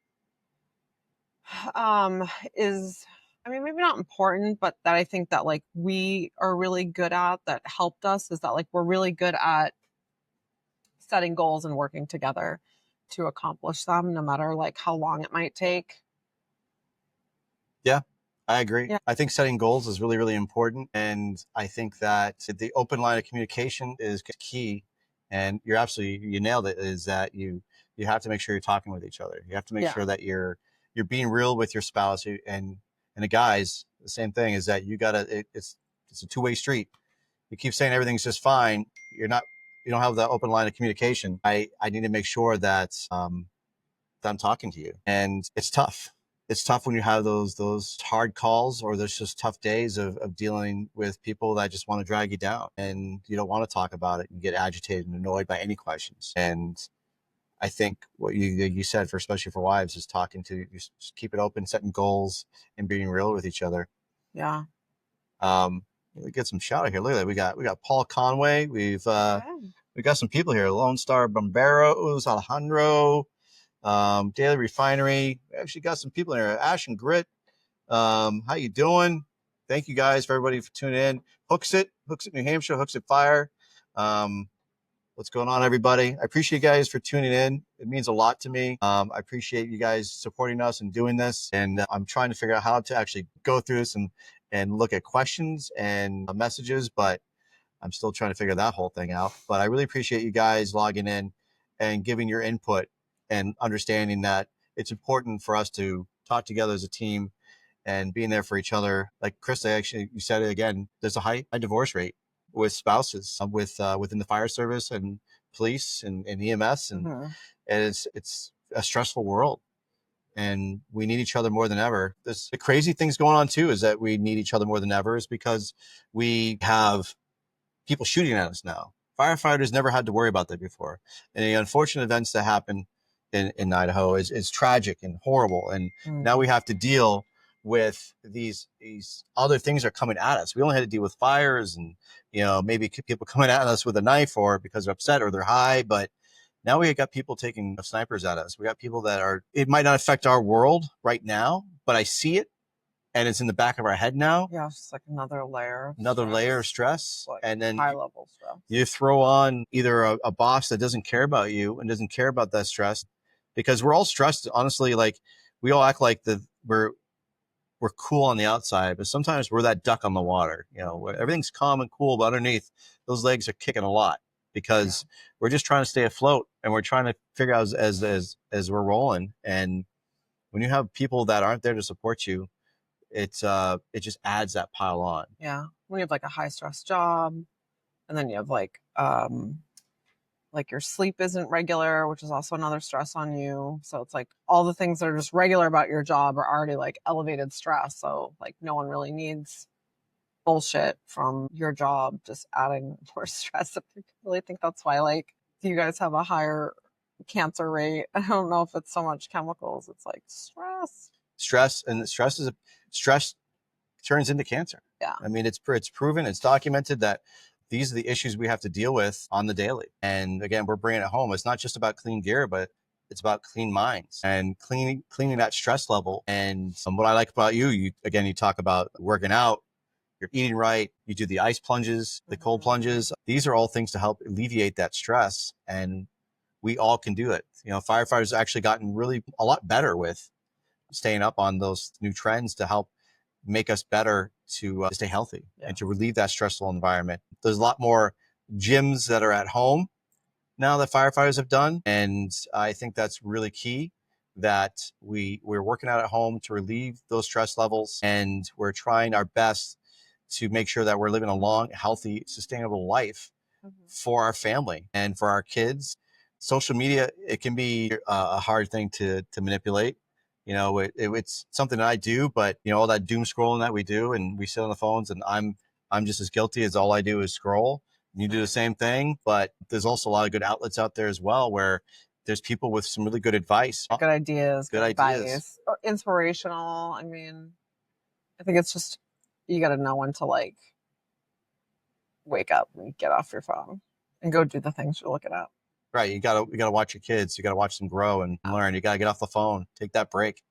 is, I mean, maybe not important, but that I think that like we are really good at, that helped us, is that like we're really good at setting goals and working together to accomplish them, no matter like how long it might take. Yeah, I agree. Yeah. I think setting goals is really, really important. And I think that the open line of communication is key. And you nailed it, is that you have to make sure you're talking with each other. You have to make Yeah. sure that you're being real with your spouse. And the guys, the same thing, is that it's a two-way street. You keep saying everything's just fine. You don't have the open line of communication. I need to make sure that I'm talking to you. And it's tough. It's tough when you have those hard calls, or there's just tough days of dealing with people that just want to drag you down, and you don't want to talk about it. You get agitated and annoyed by any questions. And I think what you said, for especially for wives, is talking to you, just keep it open, setting goals, and being real with each other. Yeah. We get some shout out here. Look at that. We got Paul Conway. We got some people here. Lone Star Bomberos, Alejandro, Daily Refinery. We actually got some people in here. Ash and Grit. How you doing? Thank you guys for everybody for tuning in. Hooks it, New Hampshire, Hooks it Fire. What's going on, everybody? I appreciate you guys for tuning in. It means a lot to me. I appreciate you guys supporting us and doing this. And I'm trying to figure out how to actually go through this and look at questions and messages, but I'm still trying to figure that whole thing out. But I really appreciate you guys logging in and giving your input and understanding that it's important for us to talk together as a team and being there for each other. Like Krista, actually, you said it again, there's a high divorce rate with spouses within the fire service and police and EMS. And it's a stressful world. And we need each other more than ever. The crazy things going on too is that we need each other more than ever is because we have people shooting at us now. Firefighters never had to worry about that before. And the unfortunate events that happen in Idaho is tragic and horrible. And now we have to deal with these other things that are coming at us. We only had to deal with fires and, maybe people coming at us with a knife or because they're upset or they're high. But now we got people taking snipers at us. We got people it might not affect our world right now, but I see it. And it's in the back of our head now. Yeah, it's just like another layer of stress. Like and then high level stress. You throw on either a boss that doesn't care about you and doesn't care about that stress, because we're all stressed. Honestly, like we all act like we're cool on the outside, but sometimes we're that duck on the water. Where everything's calm and cool, but underneath those legs are kicking a lot because we're just trying to stay afloat and we're trying to figure out as we're rolling. And when you have people that aren't there to support you, it just adds that pile on. Yeah. When you have like a high stress job, and then you have like your sleep isn't regular, which is also another stress on you. So it's like all the things that are just regular about your job are already like elevated stress. So like no one really needs bullshit from your job just adding more stress. I really think that's why like you guys have a higher cancer rate. I don't know if it's so much chemicals. It's like stress. Stress turns into cancer. Yeah. I mean, it's proven, it's documented that these are the issues we have to deal with on the daily. And again, we're bringing it home. It's not just about clean gear, but it's about clean minds and cleaning that stress level. And what I like about you talk about working out, you're eating right, you do the ice plunges, the cold plunges. These are all things to help alleviate that stress. And we all can do it. Firefighters have actually gotten really a lot better with staying up on those new trends to help make us better to stay healthy and to relieve that stressful environment. There's a lot more gyms that are at home now that firefighters have done. And I think that's really key, that we're working out at home to relieve those stress levels. And we're trying our best to make sure that we're living a long, healthy, sustainable life for our family and for our kids. Social media, it can be a hard thing to manipulate. It's something that I do, but all that doom scrolling that we do, and we sit on the phones, and I'm just as guilty as all I do is scroll. You do the same thing, but there's also a lot of good outlets out there as well, where there's people with some really good advice, Good ideas, good advice, or inspirational. I mean, I think it's just, you got to know when to like wake up and get off your phone and go do the things you're looking at. Right. You gotta watch your kids. You gotta watch them grow and learn. You gotta get off the phone. Take that break.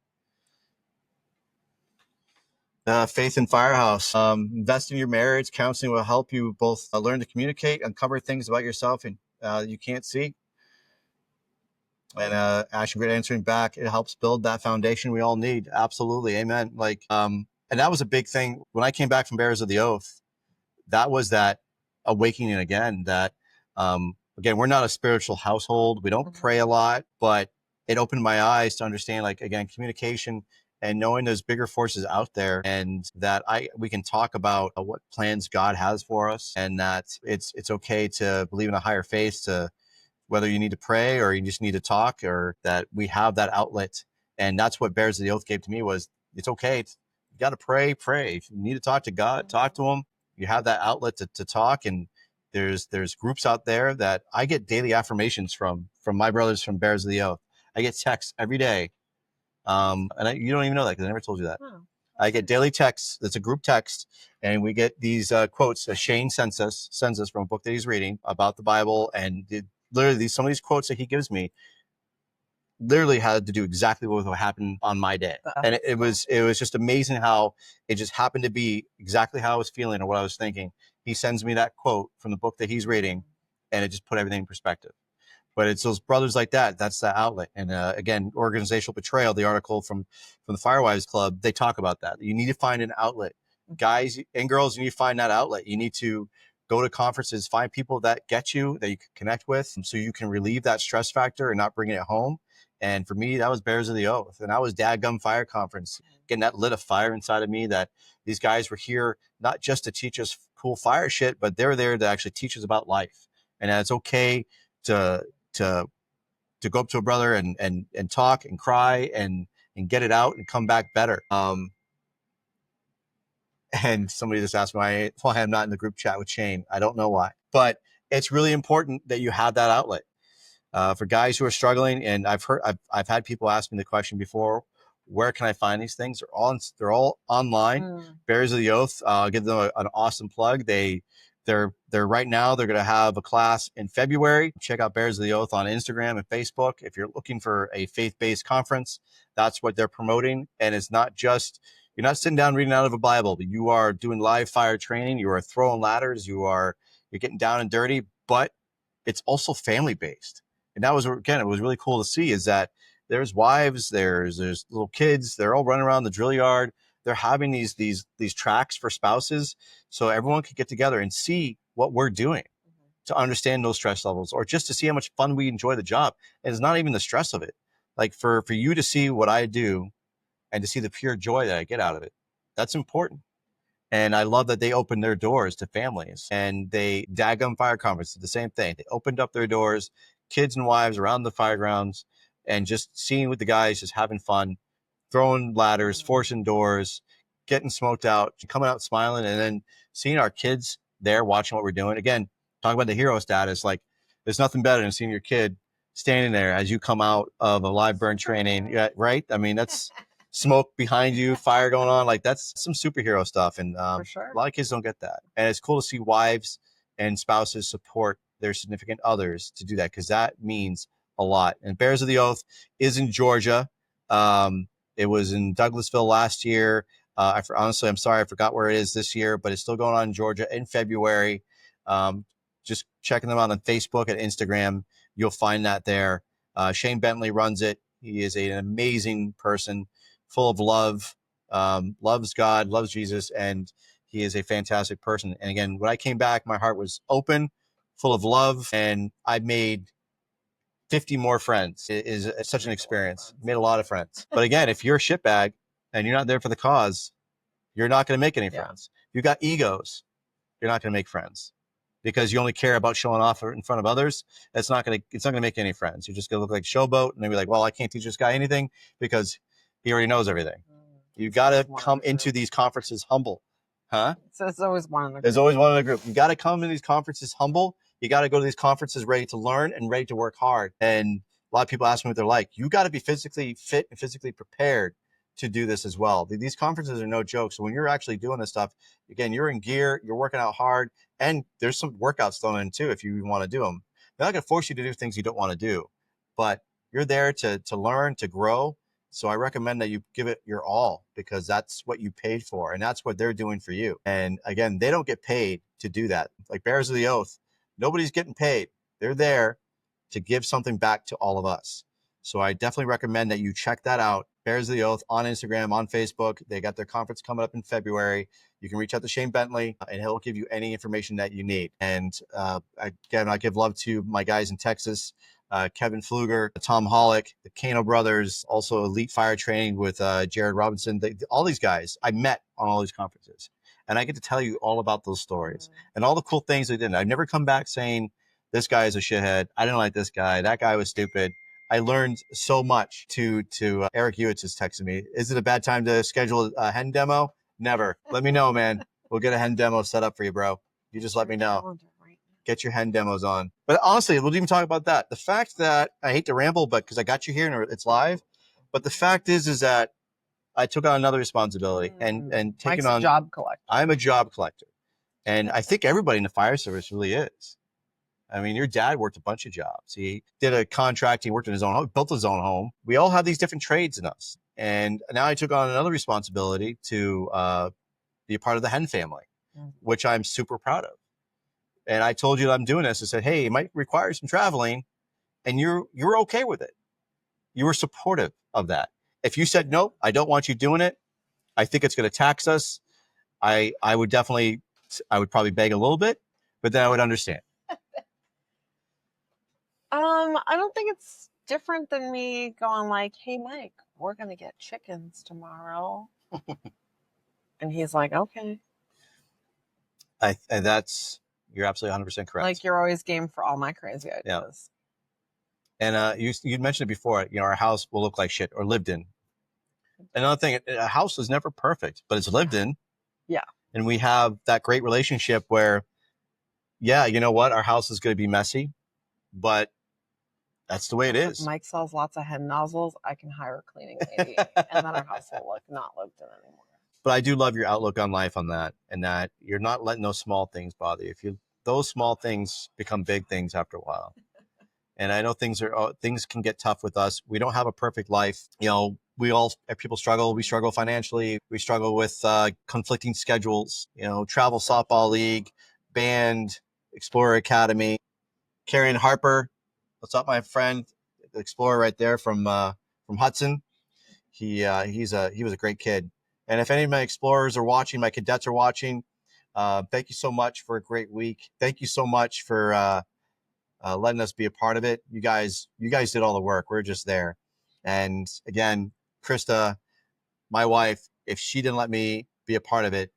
Faith in Firehouse. Invest in your marriage. Counseling will help you both learn to communicate, uncover things about yourself and you can't see. And Ash, great answering back. It helps build that foundation we all need. Absolutely. Amen. And that was a big thing when I came back from Bearers of the Oath. That was that awakening again, that again, we're not a spiritual household. We don't pray a lot, but it opened my eyes to understand, like, again, communication and knowing there's bigger forces out there, and that we can talk about what plans God has for us, and that it's okay to believe in a higher faith, to whether you need to pray or you just need to talk, or that we have that outlet. And that's what Bears of the Oath gave to me, was it's okay. You got to pray. If you need to talk to God, talk to him. You have that outlet to talk. And there's groups out there that I get daily affirmations from my brothers from Bears of the Oath. I get texts every day. And you don't even know that, because I never told you that. Oh. I get daily texts. That's a group text. And we get these quotes. C.A.N. sends us from a book that he's reading about the Bible. And literally some of these quotes that he gives me literally had to do exactly what happened on my day. And it was just amazing how it just happened to be exactly how I was feeling or what I was thinking. He sends me that quote from the book that he's reading, and it just put everything in perspective. But it's those brothers like that. That's the outlet. And again, organizational betrayal, the article from the Firewives Club, they talk about that. You need to find an outlet. Guys and girls, you need to find that outlet. You need to go to conferences, find people that get you, that you can connect with, so you can relieve that stress factor and not bring it home. And for me, that was Bears of the Oath. And I was Dadgum Fire Conference, getting that lit a fire inside of me, that these guys were here not just to teach us cool fire shit, but they were there to actually teach us about life. And it's okay to go up to a brother and talk and cry and get it out and come back better. And somebody just asked me why I'm not in the group chat with Shane. I don't know why, but it's really important that you have that outlet. For guys who are struggling, and I've had people ask me the question before, where can I find these things? They're all online. Bears of the Oath, I'll give them an awesome plug. They're right now, they're going to have a class in February. Check out Bears of the Oath on Instagram and Facebook. If you're looking for a faith-based conference, that's what they're promoting. And it's not just, you're not sitting down reading out of a Bible, but you are doing live fire training. You are throwing ladders. You're getting down and dirty, but it's also family-based. And that was, again, it was really cool to see, is that there's wives, there's little kids, they're all running around the drill yard. They're having these tracks for spouses, so everyone could get together and see what we're doing, to understand those stress levels, or just to see how much fun we enjoy the job. And it's not even the stress of it. Like for you to see what I do and to see the pure joy that I get out of it, that's important. And I love that they opened their doors to families, and Daggum Fire Conference did the same thing. They opened up their doors, kids and wives around the fire grounds, and just seeing with the guys, just having fun, throwing ladders, forcing doors, getting smoked out, coming out smiling, and then seeing our kids there watching what we're doing. Again, talking about the hero status, like there's nothing better than seeing your kid standing there as you come out of a live burn training. Yeah, right? I mean, that's smoke behind you, fire going on. Like, that's some superhero stuff. And For sure. a lot of kids don't get that. And it's cool to see wives and spouses support their significant others to do that, because that means a lot. And Bears of the Oath is in Georgia. It was in Douglasville last year. Honestly, I'm sorry, I forgot where it is this year, but it's still going on in Georgia in February. Just checking them out on Facebook and Instagram. You'll find that there. Shane Bentley runs it. He is an amazing person, full of love, loves God, loves Jesus, and he is a fantastic person. And again, when I came back, my heart was open, full of love, and I made 50 more friends. It is such an experience. Made a lot of friends. But again, if you're a shitbag and you're not there for the cause, you're not going to make any friends. If you've got egos, you're not going to make friends, because you only care about showing off in front of others. It's not going to make any friends. You're just going to look like a showboat, and they'll be like, well, I can't teach this guy anything because He already knows everything. You got to come into these conferences humble. Huh? So it's always one in the group. There's always one in the group. You got to come to these conferences humble. You got to go to these conferences ready to learn and ready to work hard. And a lot of people ask me what they're like. You got to be physically fit and physically prepared to do this as well. These conferences are no joke. So when you're actually doing this stuff, again, you're in gear, you're working out hard, and there's some workouts thrown in too if you want to do them. They're not going to force you to do things you don't want to do, but you're there to learn, to grow. So I recommend that you give it your all because that's what you paid for and that's what they're doing for you. And again, they don't get paid to do that. Like Bearers of the Oath, nobody's getting paid. They're there to give something back to all of us. So I definitely recommend that you check that out. Bears of the Oath on Instagram, on Facebook. They got their conference coming up in February. You can reach out to Shane Bentley and he'll give you any information that you need. And again, I give love to my guys in Texas, Kevin Pfluger, Tom Hollick, the Kano brothers, also Elite Fire Training with Jared Robinson. All these guys I met on all these conferences. And I get to tell you all about those stories and all the cool things they did. I've never come back saying, this guy is a shithead. I didn't like this guy. That guy was stupid. I learned so much to Eric Hewitts has texted me. Is it a bad time to schedule a hen demo? Never. Let me know, man. We'll get a hen demo set up for you, bro. You just let me know. Get your hen demos on. But honestly, we'll even talk about that. The fact that I hate to ramble, but because I got you here and it's live, but the fact is that I took on another responsibility and taking on job collector. I'm a job collector. And I think everybody in the fire service really is. I mean, your dad worked a bunch of jobs. He did a contract. He worked in his own home, built his own home. We all have these different trades in us. And now I took on another responsibility to be a part of the hen family, which I'm super proud of. And I told you that I'm doing this. I said, hey, it might require some traveling. And you're okay with it. You were supportive of that. If you said, nope, I don't want you doing it, I think it's going to tax us. I would probably beg a little bit, but then I would understand. I don't think it's different than me going like, hey, Mike, we're going to get chickens tomorrow. And he's like, okay. And you're absolutely 100% correct. Like you're always game for all my crazy ideas. Yeah. And you mentioned it before, our house will look like shit or lived in. Another thing, a house is never perfect, but it's lived in. Yeah. And we have that great relationship where, yeah, you know what? Our house is going to be messy, but that's the way it is. Mike sells lots of hen nozzles. I can hire a cleaning lady, and then our house will look not lived in anymore. But I do love your outlook on life on that, and that you're not letting those small things bother you. Those small things become big things after a while. And I know things can get tough with us. We don't have a perfect life. People struggle. We struggle financially. We struggle with conflicting schedules. Travel softball league, band, Explorer Academy. Carrion Harper, what's up, my friend? The Explorer right there from Hudson. He was a great kid. And if any of my explorers are watching, my cadets are watching, thank you so much for a great week. Thank you so much for letting us be a part of it. You guys did all the work. We're just there. And again, Krista, my wife, if she didn't let me be a part of it,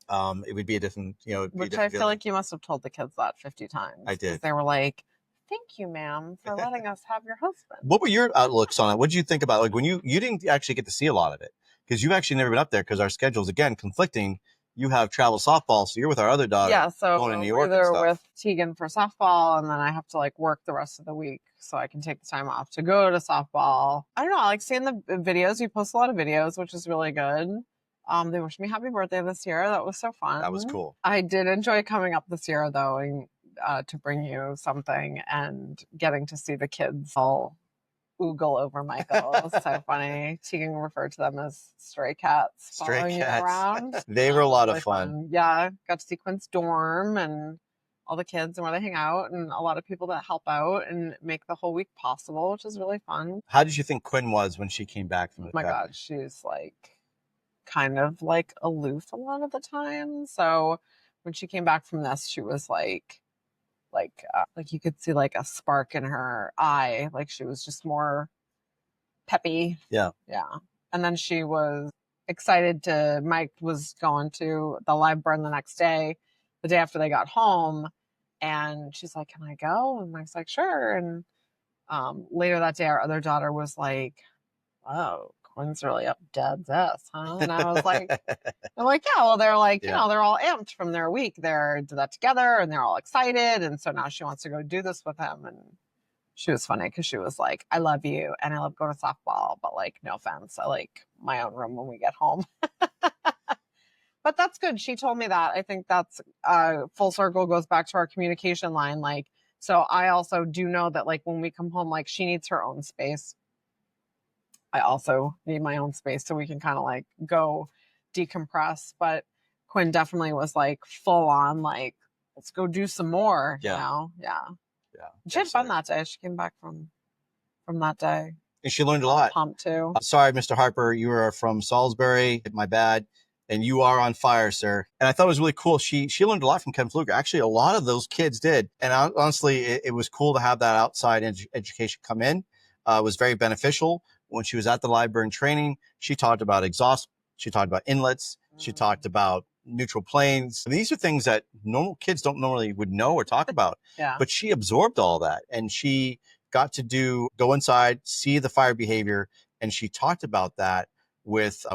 it would be a different, Which I feel like you must have told the kids that 50 times. I did. They were like, thank you, ma'am, for letting us have your husband. What were your outlooks on it? What did you think about when you didn't actually get to see a lot of it? Because you've actually never been up there because our schedules, again, conflicting. You have travel softball, so you're with our other daughter. Yeah, so going to New York we're with Tegan for softball, and then I have to work the rest of the week so I can take the time off to go to softball. I don't know. I like seeing the videos. You post a lot of videos, which is really good. They wished me happy birthday this year. That was so fun. That was cool. I did enjoy coming up this year, though, and to bring you something and getting to see the kids all oogle over Michael. It was so funny. Tegan referred to them as stray cats following you around. They were a lot of fun. Yeah, got to see Quinn's dorm and all the kids and where they hang out, and a lot of people that help out and make the whole week possible, which is really fun. How did you think Quinn was when she came back from the God, she's kind of aloof a lot of the time. So when she came back from this, she was like you could see a spark in her eye. She was just more peppy. Yeah. And then she was excited Mike was going to the live burn the next day, the day after they got home. And she's like, can I go? And Mike's like, sure. And later that day, our other daughter was like, oh, Quinn's really up Dad's ass, huh? And I was like, I'm like, yeah, well, they're like, you know, they're all amped from their week. They're did that together and they're all excited. And so now she wants to go do this with him. And she was funny because she was like, I love you and I love going to softball, but like, no offense. I like my own room when we get home. But that's good. She told me that. I think that's full circle goes back to our communication line. Like, so I also do know that like when we come home, like she needs her own space. I also need my own space so we can kind of like go decompress. But Quinn definitely was like full on, like, let's go do some more, you know? Yeah. Yeah. She had fun that day. She came back from that day. And she learned a lot. Pumped too. Sorry, Mr. Harper, you are from Salisbury. My bad. And you are on fire, sir. And I thought it was really cool. She learned a lot from Ken Fluger. Actually, a lot of those kids did. And honestly, it was cool to have that outside education come in. It was very beneficial. When she was at the library and training, she talked about exhaust. She talked about inlets. She talked about neutral planes. And these are things that normal kids don't normally would know or talk about. Yeah. But she absorbed all that. And she got to go inside, see the fire behavior. And she talked about that with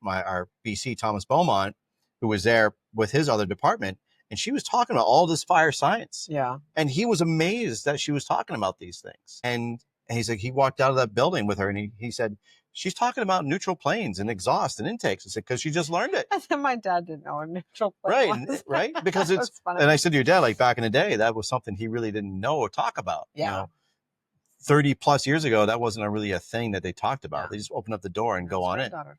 our BC Thomas Beaumont, who was there with his other department, and she was talking about all this fire science. Yeah. And he was amazed that she was talking about these things. And he's like, he walked out of that building with her, and he said, she's talking about neutral planes and exhaust and intakes. I said, because she just learned it. I said, my dad didn't know what neutral plane was. Right. Because it's funny. And I said to your dad, like back in the day, that was something he really didn't know or talk about. Yeah. You know, 30 plus years ago, that wasn't really a thing that they talked about. Yeah. They just opened up the door and go on in. And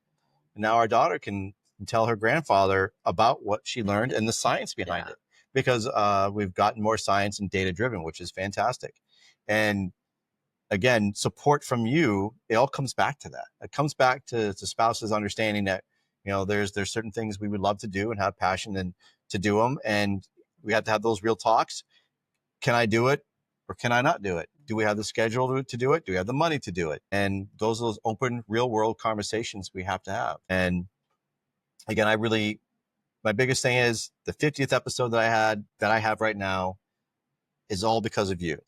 now our daughter can tell her grandfather about what she learned and the science behind it, because we've gotten more science and data driven, which is fantastic. And again, support from you, it all comes back to that. It comes back to spouses understanding that, you know, there's certain things we would love to do and have passion and to do them. And we have to have those real talks. Can I do it or can I not do it? Do we have the schedule to do it? Do we have the money to do it? And those are those open, real world conversations we have to have. And again, my biggest thing is the 50th episode that I have right now is all because of you.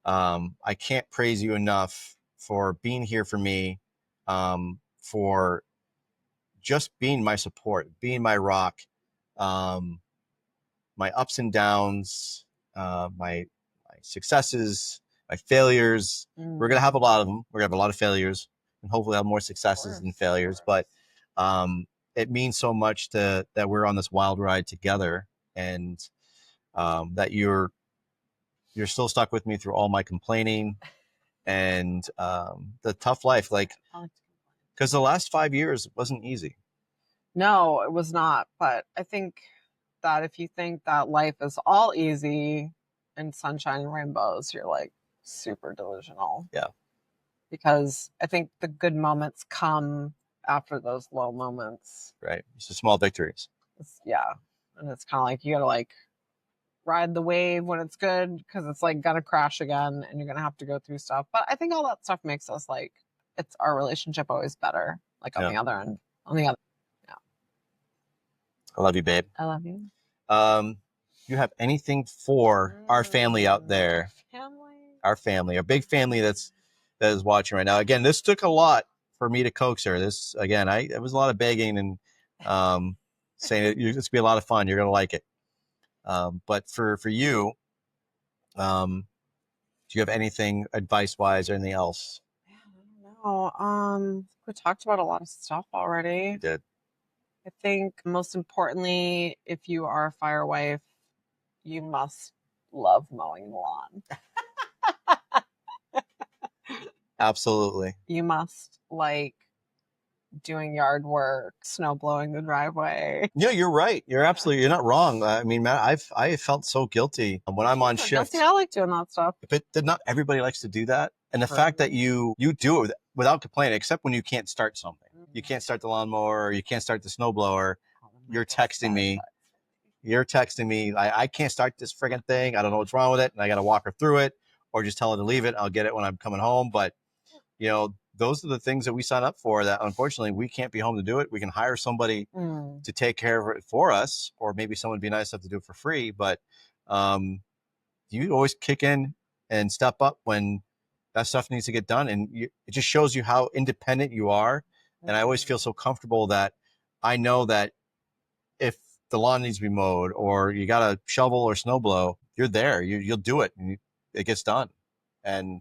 I can't praise you enough for being here for me, for just being my support, being my rock, my ups and downs, my successes, my failures. We're going to have a lot of them. We're going to have a lot of failures and hopefully have more successes than failures. But it means so much that we're on this wild ride together, and that you're still stuck with me through all my complaining and the tough life. Like, because the last 5 years wasn't easy. No, it was not. But I think that if you think that life is all easy and sunshine and rainbows, you're like super delusional. Yeah. Because I think the good moments come after those low moments. Right. It's the small victories. And it's kind of like you got to like ride the wave when it's good, because it's like gonna crash again and you're gonna have to go through stuff. But I think all that stuff makes us like, it's our relationship always better, like on the other end. Yeah. I love you, babe. I love you. You have anything for our family out there? Our family, our big family that is watching right now. Again, this took a lot for me to coax her. This, again, it was a lot of begging and saying it's gonna be a lot of fun. You're gonna like it. But for you, do you have anything advice wise or anything else? I don't know. We talked about a lot of stuff already. We did. I think most importantly, if you are a fire wife, you must love mowing the lawn. Absolutely. You must like doing yard work, snow blowing the driveway. Yeah, you're right. You're not wrong. I mean, man, I felt so guilty when I'm on shift. I like doing that stuff. But not everybody likes to do that. And the fact that you do it without complaining, except when you can't start something. You can't start the lawnmower, or you can't start the snowblower. You're texting me. I can't start this friggin' thing. I don't know what's wrong with it. And I got to walk her through it, or just tell her to leave it. I'll get it when I'm coming home. But, you know, those are the things that we sign up for that unfortunately we can't be home to do it. We can hire somebody to take care of it for us, or maybe someone would be nice enough to do it for free. But you always kick in and step up when that stuff needs to get done. And it just shows you how independent you are And I always feel so comfortable that I know that if the lawn needs to be mowed or you got a shovel or snow blow, you're there. You'll do it, and it gets done. And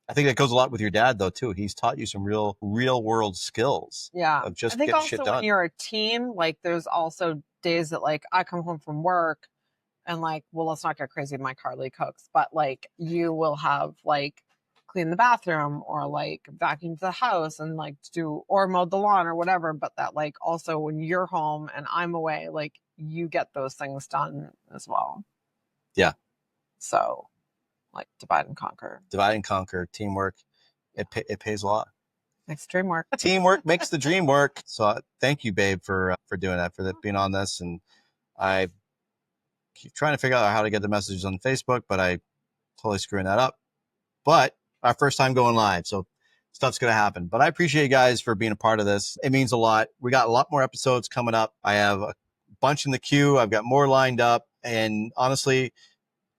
I think that goes a lot with your dad, though, too. He's taught you some real world skills Yeah. of just I think getting shit also when done. you're a team, like there's also days that like I come home from work and like, well, let's not get crazy. My Carly cooks, but like you will have like clean the bathroom or like vacuum the house and like do or mow the lawn or whatever. But that like also when you're home and I'm away, like you get those things done as well. Yeah. So like divide and conquer. Divide and conquer, teamwork. It pays a lot. Makes dream work. Teamwork makes the dream work. So thank you, babe, for doing that, for being on this. And I keep trying to figure out how to get the messages on Facebook, but I totally screwing that up. But our first time going live, so stuff's going to happen. But I appreciate you guys for being a part of this. It means a lot. We got a lot more episodes coming up. I have a bunch in the queue. I've got more lined up. And honestly,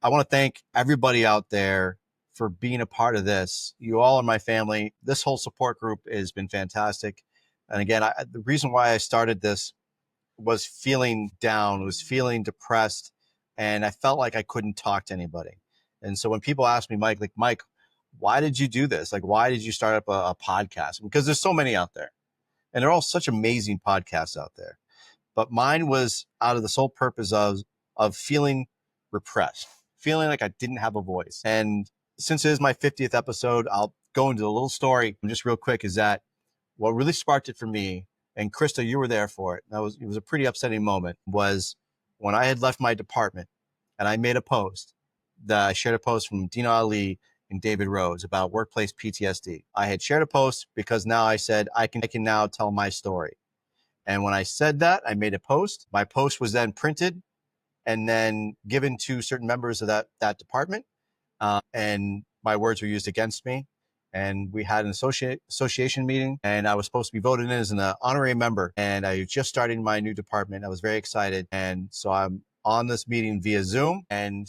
I want to thank everybody out there for being a part of this. You all are my family. This whole support group has been fantastic. And again, the reason why I started this was feeling down, was feeling depressed, and I felt like I couldn't talk to anybody. And so when people ask me, Mike, why did you do this? Like, why did you start up a podcast? Because there's so many out there, and they're all such amazing podcasts out there. But mine was out of the sole purpose of feeling repressed, feeling like I didn't have a voice. And since it is my 50th episode, I'll go into a little story just real quick. Is that what really sparked it for me? And Krista, you were there for it. It was a pretty upsetting moment. Was when I had left my department and I made a post that I shared a post from Dina Ali and David Rose about workplace PTSD. I had shared a post because now I said I can now tell my story. And when I said that, I made a post. My post was then printed and then given to certain members of that department. And my words were used against me. And we had an association meeting, and I was supposed to be voted in as an honorary member. And I just started my new department. I was very excited. And so I'm on this meeting via Zoom, and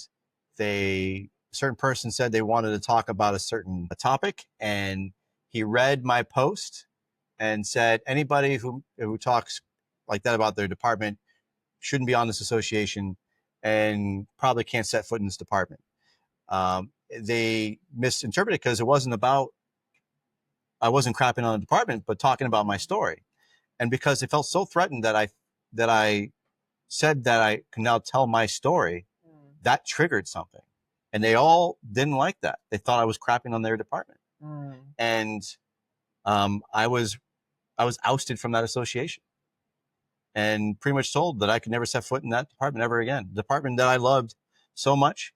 a certain person said they wanted to talk about a topic. And he read my post and said, anybody who talks like that about their department shouldn't be on this association and probably can't set foot in this department. They misinterpreted because it wasn't about, I wasn't crapping on the department, but talking about my story. And because it felt so threatened that I said that I can now tell my story, that triggered something. And they all didn't like that. They thought I was crapping on their department. And I was ousted from that association and pretty much told that I could never set foot in that department ever again. The department that I loved so much,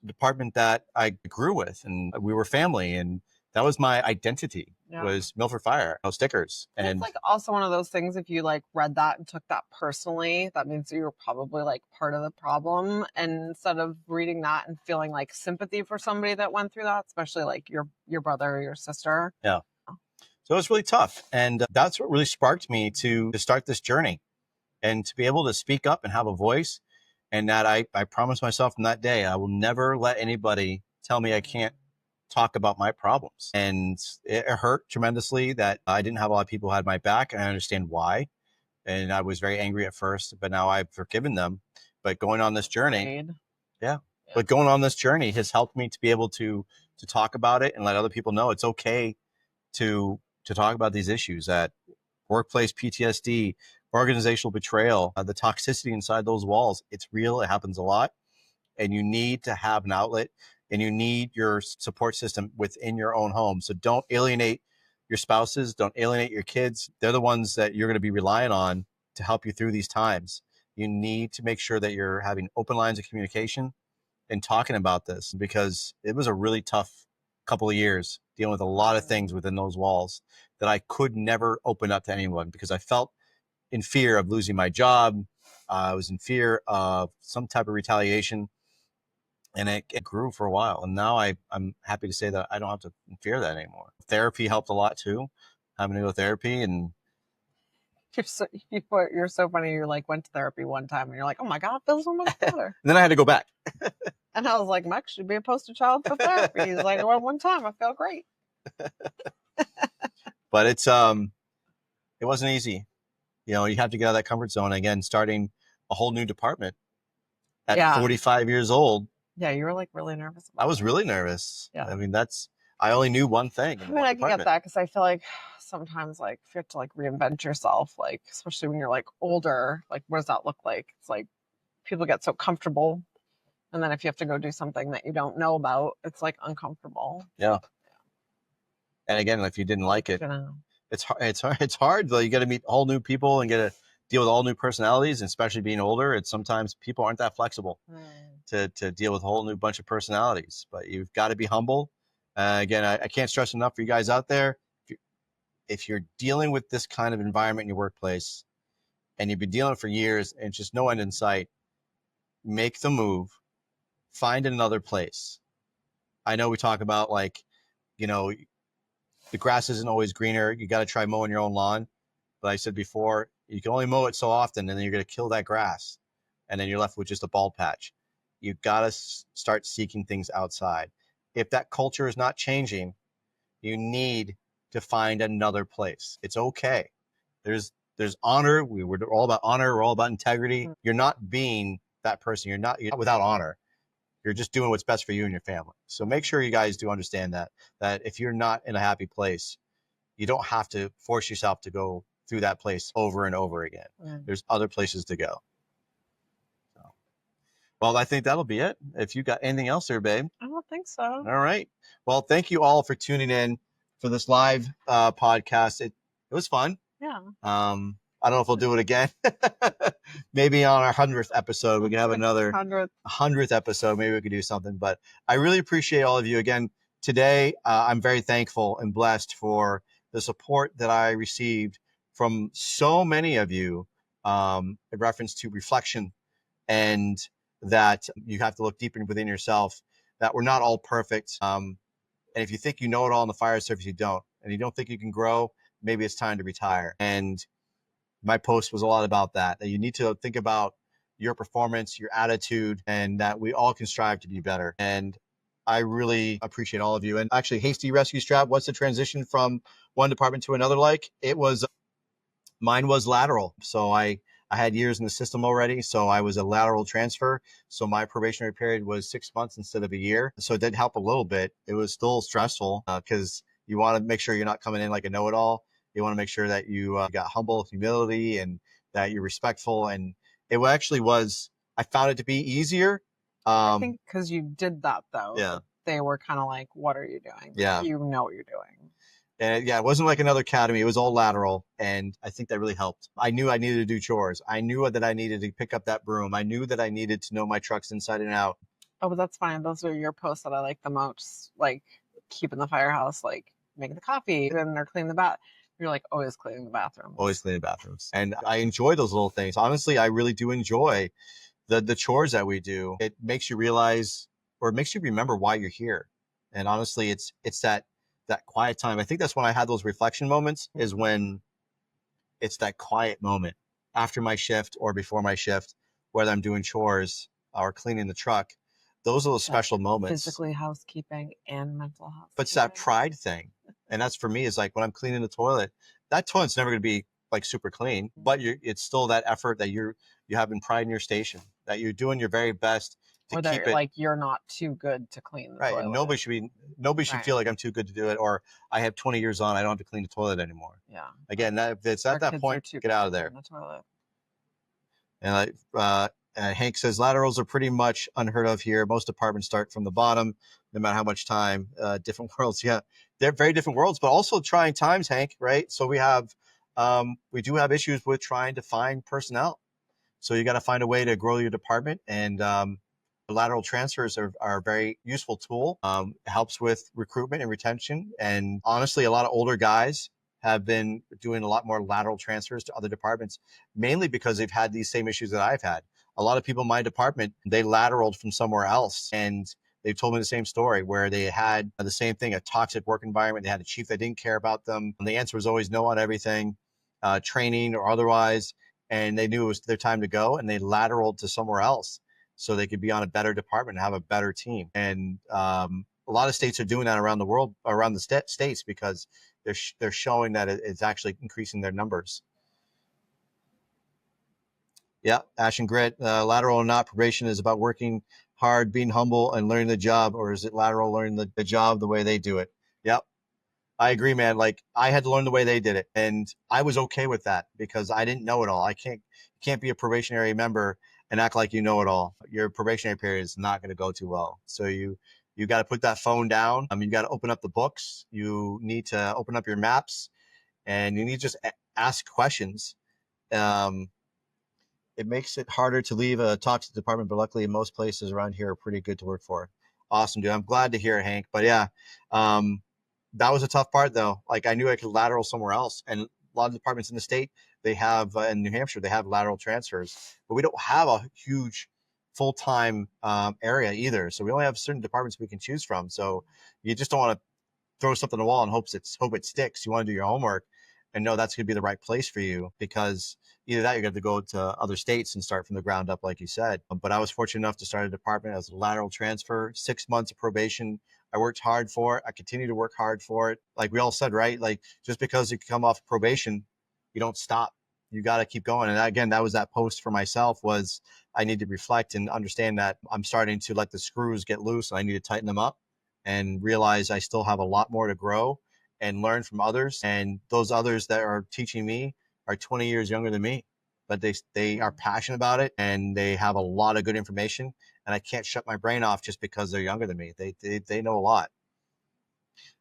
department that I grew with, and we were family, and that was my identity. Was Milford Fire, no stickers. And it's like also one of those things, if you like read that and took that personally, that means you were probably like part of the problem. And instead of reading that and feeling like sympathy for somebody that went through that, especially like your brother or your sister. Yeah. So it was really tough. And that's what really sparked me to start this journey and to be able to speak up and have a voice. And that I promised myself from that day, I will never let anybody tell me I can't talk about my problems. And it hurt tremendously that I didn't have a lot of people who had my back, and I understand why. And I was very angry at first, but now I've forgiven them. But going on this journey, but going on this journey has helped me to be able to talk about it and let other people know it's okay to talk about these issues, that workplace PTSD, organizational betrayal, the toxicity inside those walls. It's real. It happens a lot. And you need to have an outlet, and you need your support system within your own home. So don't alienate your spouses. Don't alienate your kids. They're the ones that you're going to be relying on to help you through these times. You need to make sure that you're having open lines of communication and talking about this, because it was a really tough couple of years dealing with a lot of things within those walls that I could never open up to anyone, because I felt in fear of losing my job. I was in fear of some type of retaliation, and it grew for a while. And now I'm happy to say that I don't have to fear that anymore. Therapy helped a lot too, having to go to therapy. And You're so funny. You're like, went to therapy one time and you're like, oh my God, it feels so much better. and then I had to go back. And I was like, Mike should be a poster child for therapy. He's like, well, one time I felt great. But it wasn't easy. You know, you have to get out of that comfort zone again, starting a whole new department at 45 years old. Yeah, you were like really nervous about I was it. really nervous. Yeah. I mean, I only knew one thing. I mean, I can get that because I feel like sometimes, like, if you have to like reinvent yourself, like, especially when you're like older, like, what does that look like? It's like people get so comfortable, and then if you have to go do something that you don't know about, it's like uncomfortable. Yeah. And again, if you didn't like it, it's hard though. You got to meet all new people and get to deal with all new personalities, and especially being older. It's sometimes people aren't that flexible to deal with a whole new bunch of personalities. But you've got to be humble. Again, I can't stress enough for you guys out there. If you're dealing with this kind of environment in your workplace, and you've been dealing for years, and just no end in sight, make the move. Find another place. I know we talk about, like, you know, the grass isn't always greener. You got to try mowing your own lawn. But I said before, you can only mow it so often, and then you're going to kill that grass. And then you're left with just a bald patch. You've got to start seeking things outside. If that culture is not changing, you need to find another place. It's okay. There's honor. We're all about honor. We're all about integrity. You're not being that person. You're not without honor. You're just doing what's best for you and your family. So make sure you guys do understand that if you're not in a happy place, you don't have to force yourself to go through that place over and over again. There's other places to go. So, well, I think that'll be it. If you got anything else there, babe. I don't think so. All right. Well, thank you all for tuning in for this live podcast. It was fun. Yeah. I don't know if we'll do it again. Maybe on our 100th episode, we can have another 100th episode. Maybe we could do something. But I really appreciate all of you. Again, today, I'm very thankful and blessed for the support that I received from so many of you in reference to reflection, and that you have to look deeper within yourself, that we're not all perfect. And if you think you know it all on the fire service, you don't. And you don't think you can grow, maybe it's time to retire. And my post was a lot about that you need to think about your performance, your attitude, and that we all can strive to be better. And I really appreciate all of you. And actually, Hasty Rescue Strap, what's the transition from one department to another like? Mine was lateral. So I had years in the system already. So I was a lateral transfer. So my probationary period was 6 months instead of a year. So it did help a little bit. It was still stressful because you want to make sure you're not coming in like a know-it-all. You want to make sure that you got humble humility and that you're respectful. And it actually was, I found it to be easier. I think because you did that, though. Yeah. They were kind of like, what are you doing? Yeah. You know what you're doing. And yeah, it wasn't like another academy. It was all lateral. And I think that really helped. I knew I needed to do chores. I knew that I needed to pick up that broom. I knew that I needed to know my trucks inside and out. Oh, but that's fine. Those are your posts that I like the most. Like keeping the firehouse, like making the coffee, and they're cleaning the bath. You're like always cleaning the bathroom. Always cleaning bathrooms. And I enjoy those little things. Honestly, I really do enjoy the chores that we do. It makes you realize, or it makes you remember why you're here. And honestly, it's that quiet time. I think that's when I had those reflection moments, is when it's that quiet moment after my shift or before my shift, whether I'm doing chores or cleaning the truck. Those are those special moments. Physically housekeeping and mental health. But it's that pride thing. And that's for me, is like when I'm cleaning the toilet, that toilet's never going to be like super clean, but it's still that effort that you have in pride in your station, that you're doing your very best to keep it. Like you're not too good to clean the toilet. Nobody should feel like I'm too good to do it, or I have 20 years on, I don't have to clean the toilet anymore. Yeah. Again, it's at that point, get out of there. And Hank says laterals are pretty much unheard of here. Most departments start from the bottom, no matter how much time. Different worlds, yeah, they're very different worlds, but also trying times, Hank. Right? So we do have issues with trying to find personnel. So you got to find a way to grow your department, and lateral transfers are a very useful tool. It helps with recruitment and retention. And honestly, a lot of older guys have been doing a lot more lateral transfers to other departments, mainly because they've had these same issues that I've had. A lot of people in my department, they lateraled from somewhere else, and they've told me the same story where they had the same thing, a toxic work environment. They had a chief that didn't care about them. And the answer was always no on everything, training or otherwise. And they knew it was their time to go, and they lateraled to somewhere else so they could be on a better department and have a better team. And a lot of states are doing that around the world, around the states, because they're showing that it's actually increasing their numbers. Yeah, Ash and Grit, lateral or not, probation is about working hard, being humble, and learning the job, or is it lateral learning the job the way they do it? Yep, I agree, man. Like I had to learn the way they did it, and I was okay with that because I didn't know it all. I can't be a probationary member and act like you know it all. Your probationary period is not going to go too well. So you got to put that phone down. You got to open up the books. You need to open up your maps, and you need to just ask questions. Um, it makes it harder to leave a toxic department, but luckily most places around here are pretty good to work for. Awesome, dude. I'm glad to hear it, Hank. But yeah, that was a tough part though. Like I knew I could lateral somewhere else, and a lot of departments in the state, they have in New Hampshire, they have lateral transfers, but we don't have a huge full-time area either. So we only have certain departments we can choose from. So you just don't want to throw something on the wall and hope it sticks. You want to do your homework and know that's going to be the right place for you, because either that, you're going to go to other states and start from the ground up, like you said. But I was fortunate enough to start a department as a lateral transfer, 6 months of probation. I worked hard for it. I continue to work hard for it. Like we all said, right? Like just because you come off probation, you don't stop. You got to keep going. And again, that was that post for myself, was I need to reflect and understand that I'm starting to let the screws get loose and I need to tighten them up and realize I still have a lot more to grow and learn from others. And those others that are teaching me are 20 years younger than me, but they are passionate about it and they have a lot of good information. And I can't shut my brain off just because they're younger than me. They know a lot.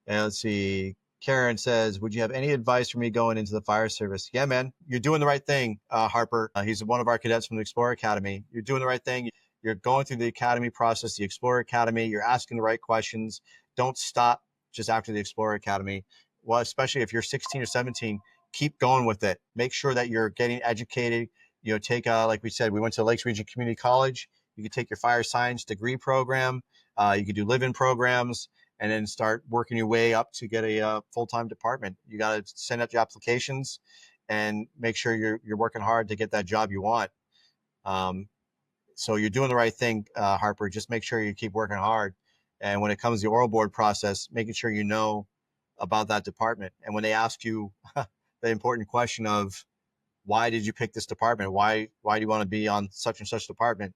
And let's see. Karen says, would you have any advice for me going into the fire service? Yeah, man, you're doing the right thing, Harper. He's one of our cadets from the Explorer Academy. You're doing the right thing. You're going through the academy process, the Explorer Academy. You're asking the right questions. Don't stop just after the Explorer Academy. Well, especially if you're 16 or 17, keep going with it. Make sure that you're getting educated. You know, take like we said, we went to Lakes Region Community College. You could take your fire science degree program. You could do live-in programs, and then start working your way up to get a full-time department. You got to send up your applications and make sure you're working hard to get that job you want. So you're doing the right thing, Harper. Just make sure you keep working hard. And when it comes to the oral board process, making sure you know about that department. And when they ask you the important question of why did you pick this department? Why do you want to be on such and such department?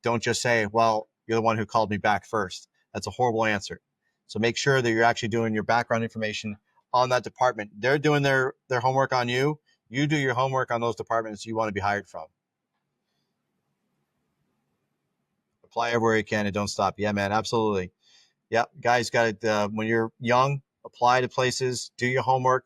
Don't just say, well, you're the one who called me back first. That's a horrible answer. So make sure that you're actually doing your background information on that department. They're doing their homework on you. You do your homework on those departments you want to be hired from. Apply everywhere you can and don't stop. Yeah, man, absolutely. Yeah, guys, got it. When you're young, apply to places, do your homework,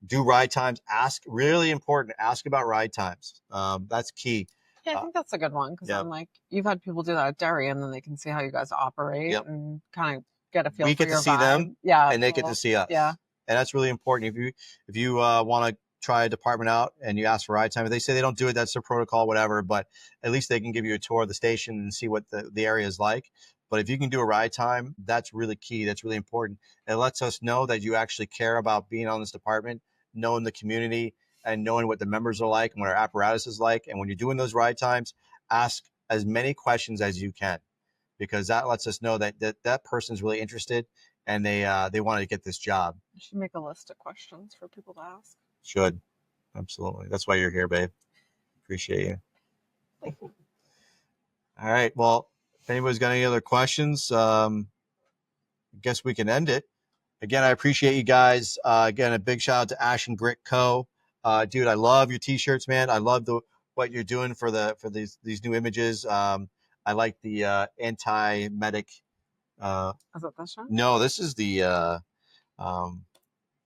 do ride times. Ask, really important, ask about ride times. That's key. Yeah, I think that's a good one, because I'm like, you've had people do that at Derry, and then they can see how you guys operate and kind of get a feel we for get your to see vibe. them, Yeah, and they get to see us. Yeah, and that's really important. If you want to try a department out and you ask for ride time, if they say they don't do it, that's their protocol, whatever. But at least they can give you a tour of the station and see what the area is like. But if you can do a ride time, that's really key. That's really important. It lets us know that you actually care about being on this department, knowing the community, and knowing what the members are like and what our apparatus is like. And when you're doing those ride times, ask as many questions as you can, because that lets us know that that person is really interested and they want to get this job. You should make a list of questions for people to ask. Should. Absolutely. That's why you're here, babe. Appreciate you. All right. Well, if anybody's got any other questions, I guess we can end it. Again, I appreciate you guys. Again, a big shout out to Ash and Grit Co. Dude, I love your t-shirts, man. I love what you're doing for these new images. I like the anti-medic. Is that this one? No, this is the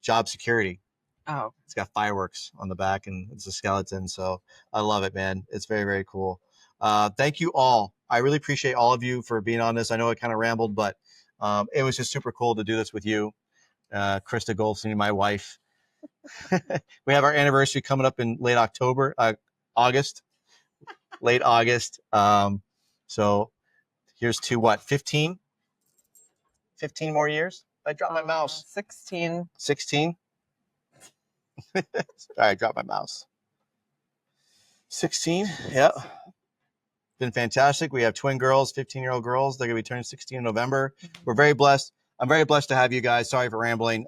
job security. Oh, it's got fireworks on the back and it's a skeleton. So I love it, man. It's very, very cool. Thank you all. I really appreciate all of you for being on this. I know I kind of rambled, but it was just super cool to do this with you, Krista Goldstein, my wife. We have our anniversary coming up in late August. So here's to what, 15 more years? I dropped my mouse. 16. 16? Sorry, I dropped my mouse. 16, yeah. Been fantastic. We have twin girls, 15-year-old girls. They're going to be turning 16 in November. We're very blessed. I'm very blessed to have you guys. Sorry for rambling.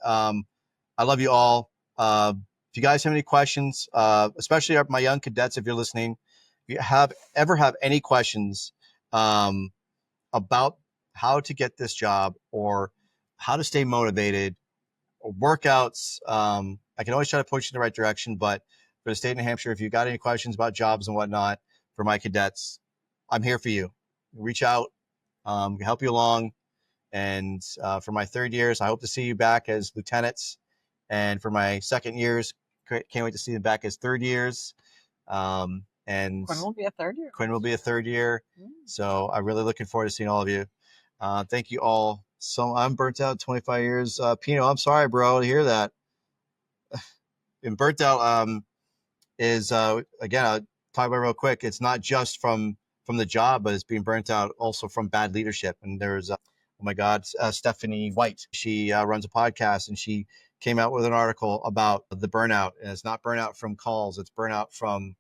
I love you all. If you guys have any questions, especially my young cadets, if you're listening, if you ever have any questions about how to get this job or how to stay motivated or workouts, I can always try to push you in the right direction. But for the state of New Hampshire, if you got any questions about jobs and whatnot for my cadets, I'm here for you. Reach out, help you along. And for my third years, I hope to see you back as lieutenants. And for my second years, can't wait to see you back as third years. And Quinn will be a third year. Quinn will be a third year. So I'm really looking forward to seeing all of you. Thank you all. So I'm burnt out 25 years. Pino, I'm sorry, bro, to hear that. And burnt out is, again, I'll talk about it real quick. It's not just from the job, but it's being burnt out also from bad leadership. And there's, oh my God, Stephanie White. She runs a podcast, and she came out with an article about the burnout. And it's not burnout from calls. It's burnout from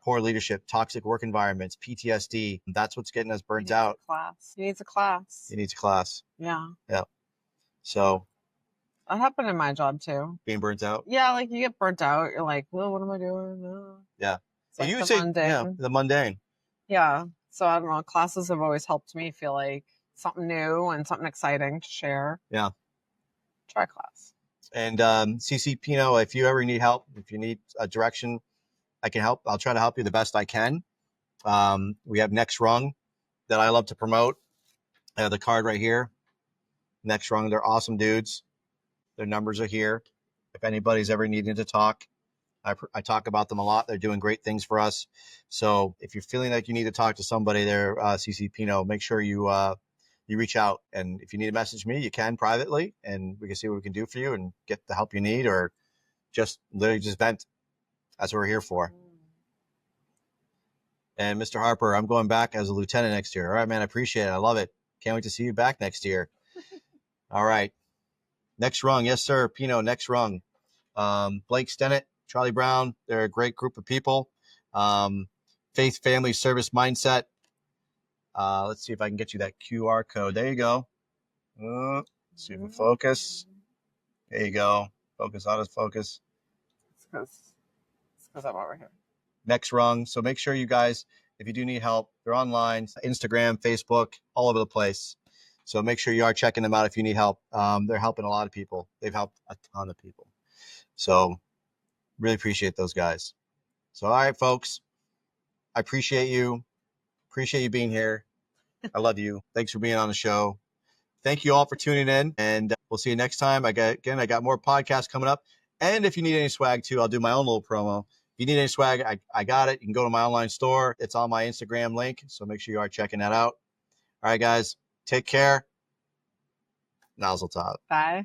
poor leadership, toxic work environments, PTSD. That's what's getting us burnt out. He needs a class. He needs a class. Yeah. Yeah. So that happened in my job too. Being burnt out. Yeah, like you get burnt out. You're like, well, what am I doing? No. Yeah. Like you would say, mundane. yeah, the mundane. Yeah. So I don't know. Classes have always helped me feel like something new and something exciting to share. Yeah. Try class. And CC Pino, if you ever need help, if you need a direction, I can help. I'll try to help you the best I can. We have Next Rung that I love to promote. I have the card right here. Next Rung, they're awesome dudes. Their numbers are here. If anybody's ever needing to talk, I talk about them a lot. They're doing great things for us. So if you're feeling like you need to talk to somebody there, CC Pino, make sure you reach out. And if you need to message me, you can privately, and we can see what we can do for you and get the help you need, or just literally just vent. That's what we're here for. And Mr. Harper, I'm going back as a lieutenant next year. All right, man, I appreciate it. I love it. Can't wait to see you back next year. All right. Next Rung. Yes, sir. Pino, Next Rung. Blake Stennett, Charlie Brown. They're a great group of people. Faith, family, service, mindset. Let's see if I can get you that QR code. There you go. Let's see if we focus. There you go. Focus, autofocus. It's because I'm over here. Next Rung. So make sure you guys, if you do need help, they're online, Instagram, Facebook, all over the place. So make sure you are checking them out if you need help. They're helping a lot of people. They've helped a ton of people. So really appreciate those guys. So, all right, folks, I appreciate you. Appreciate you being here. I love you. Thanks for being on the show. Thank you all for tuning in, and we'll see you next time. I got more podcasts coming up. And if you need any swag too, I'll do my own little promo. If you need any swag, I got it. You can go to my online store. It's on my Instagram link. So make sure you are checking that out. All right, guys, take care. Nozzle top. Bye.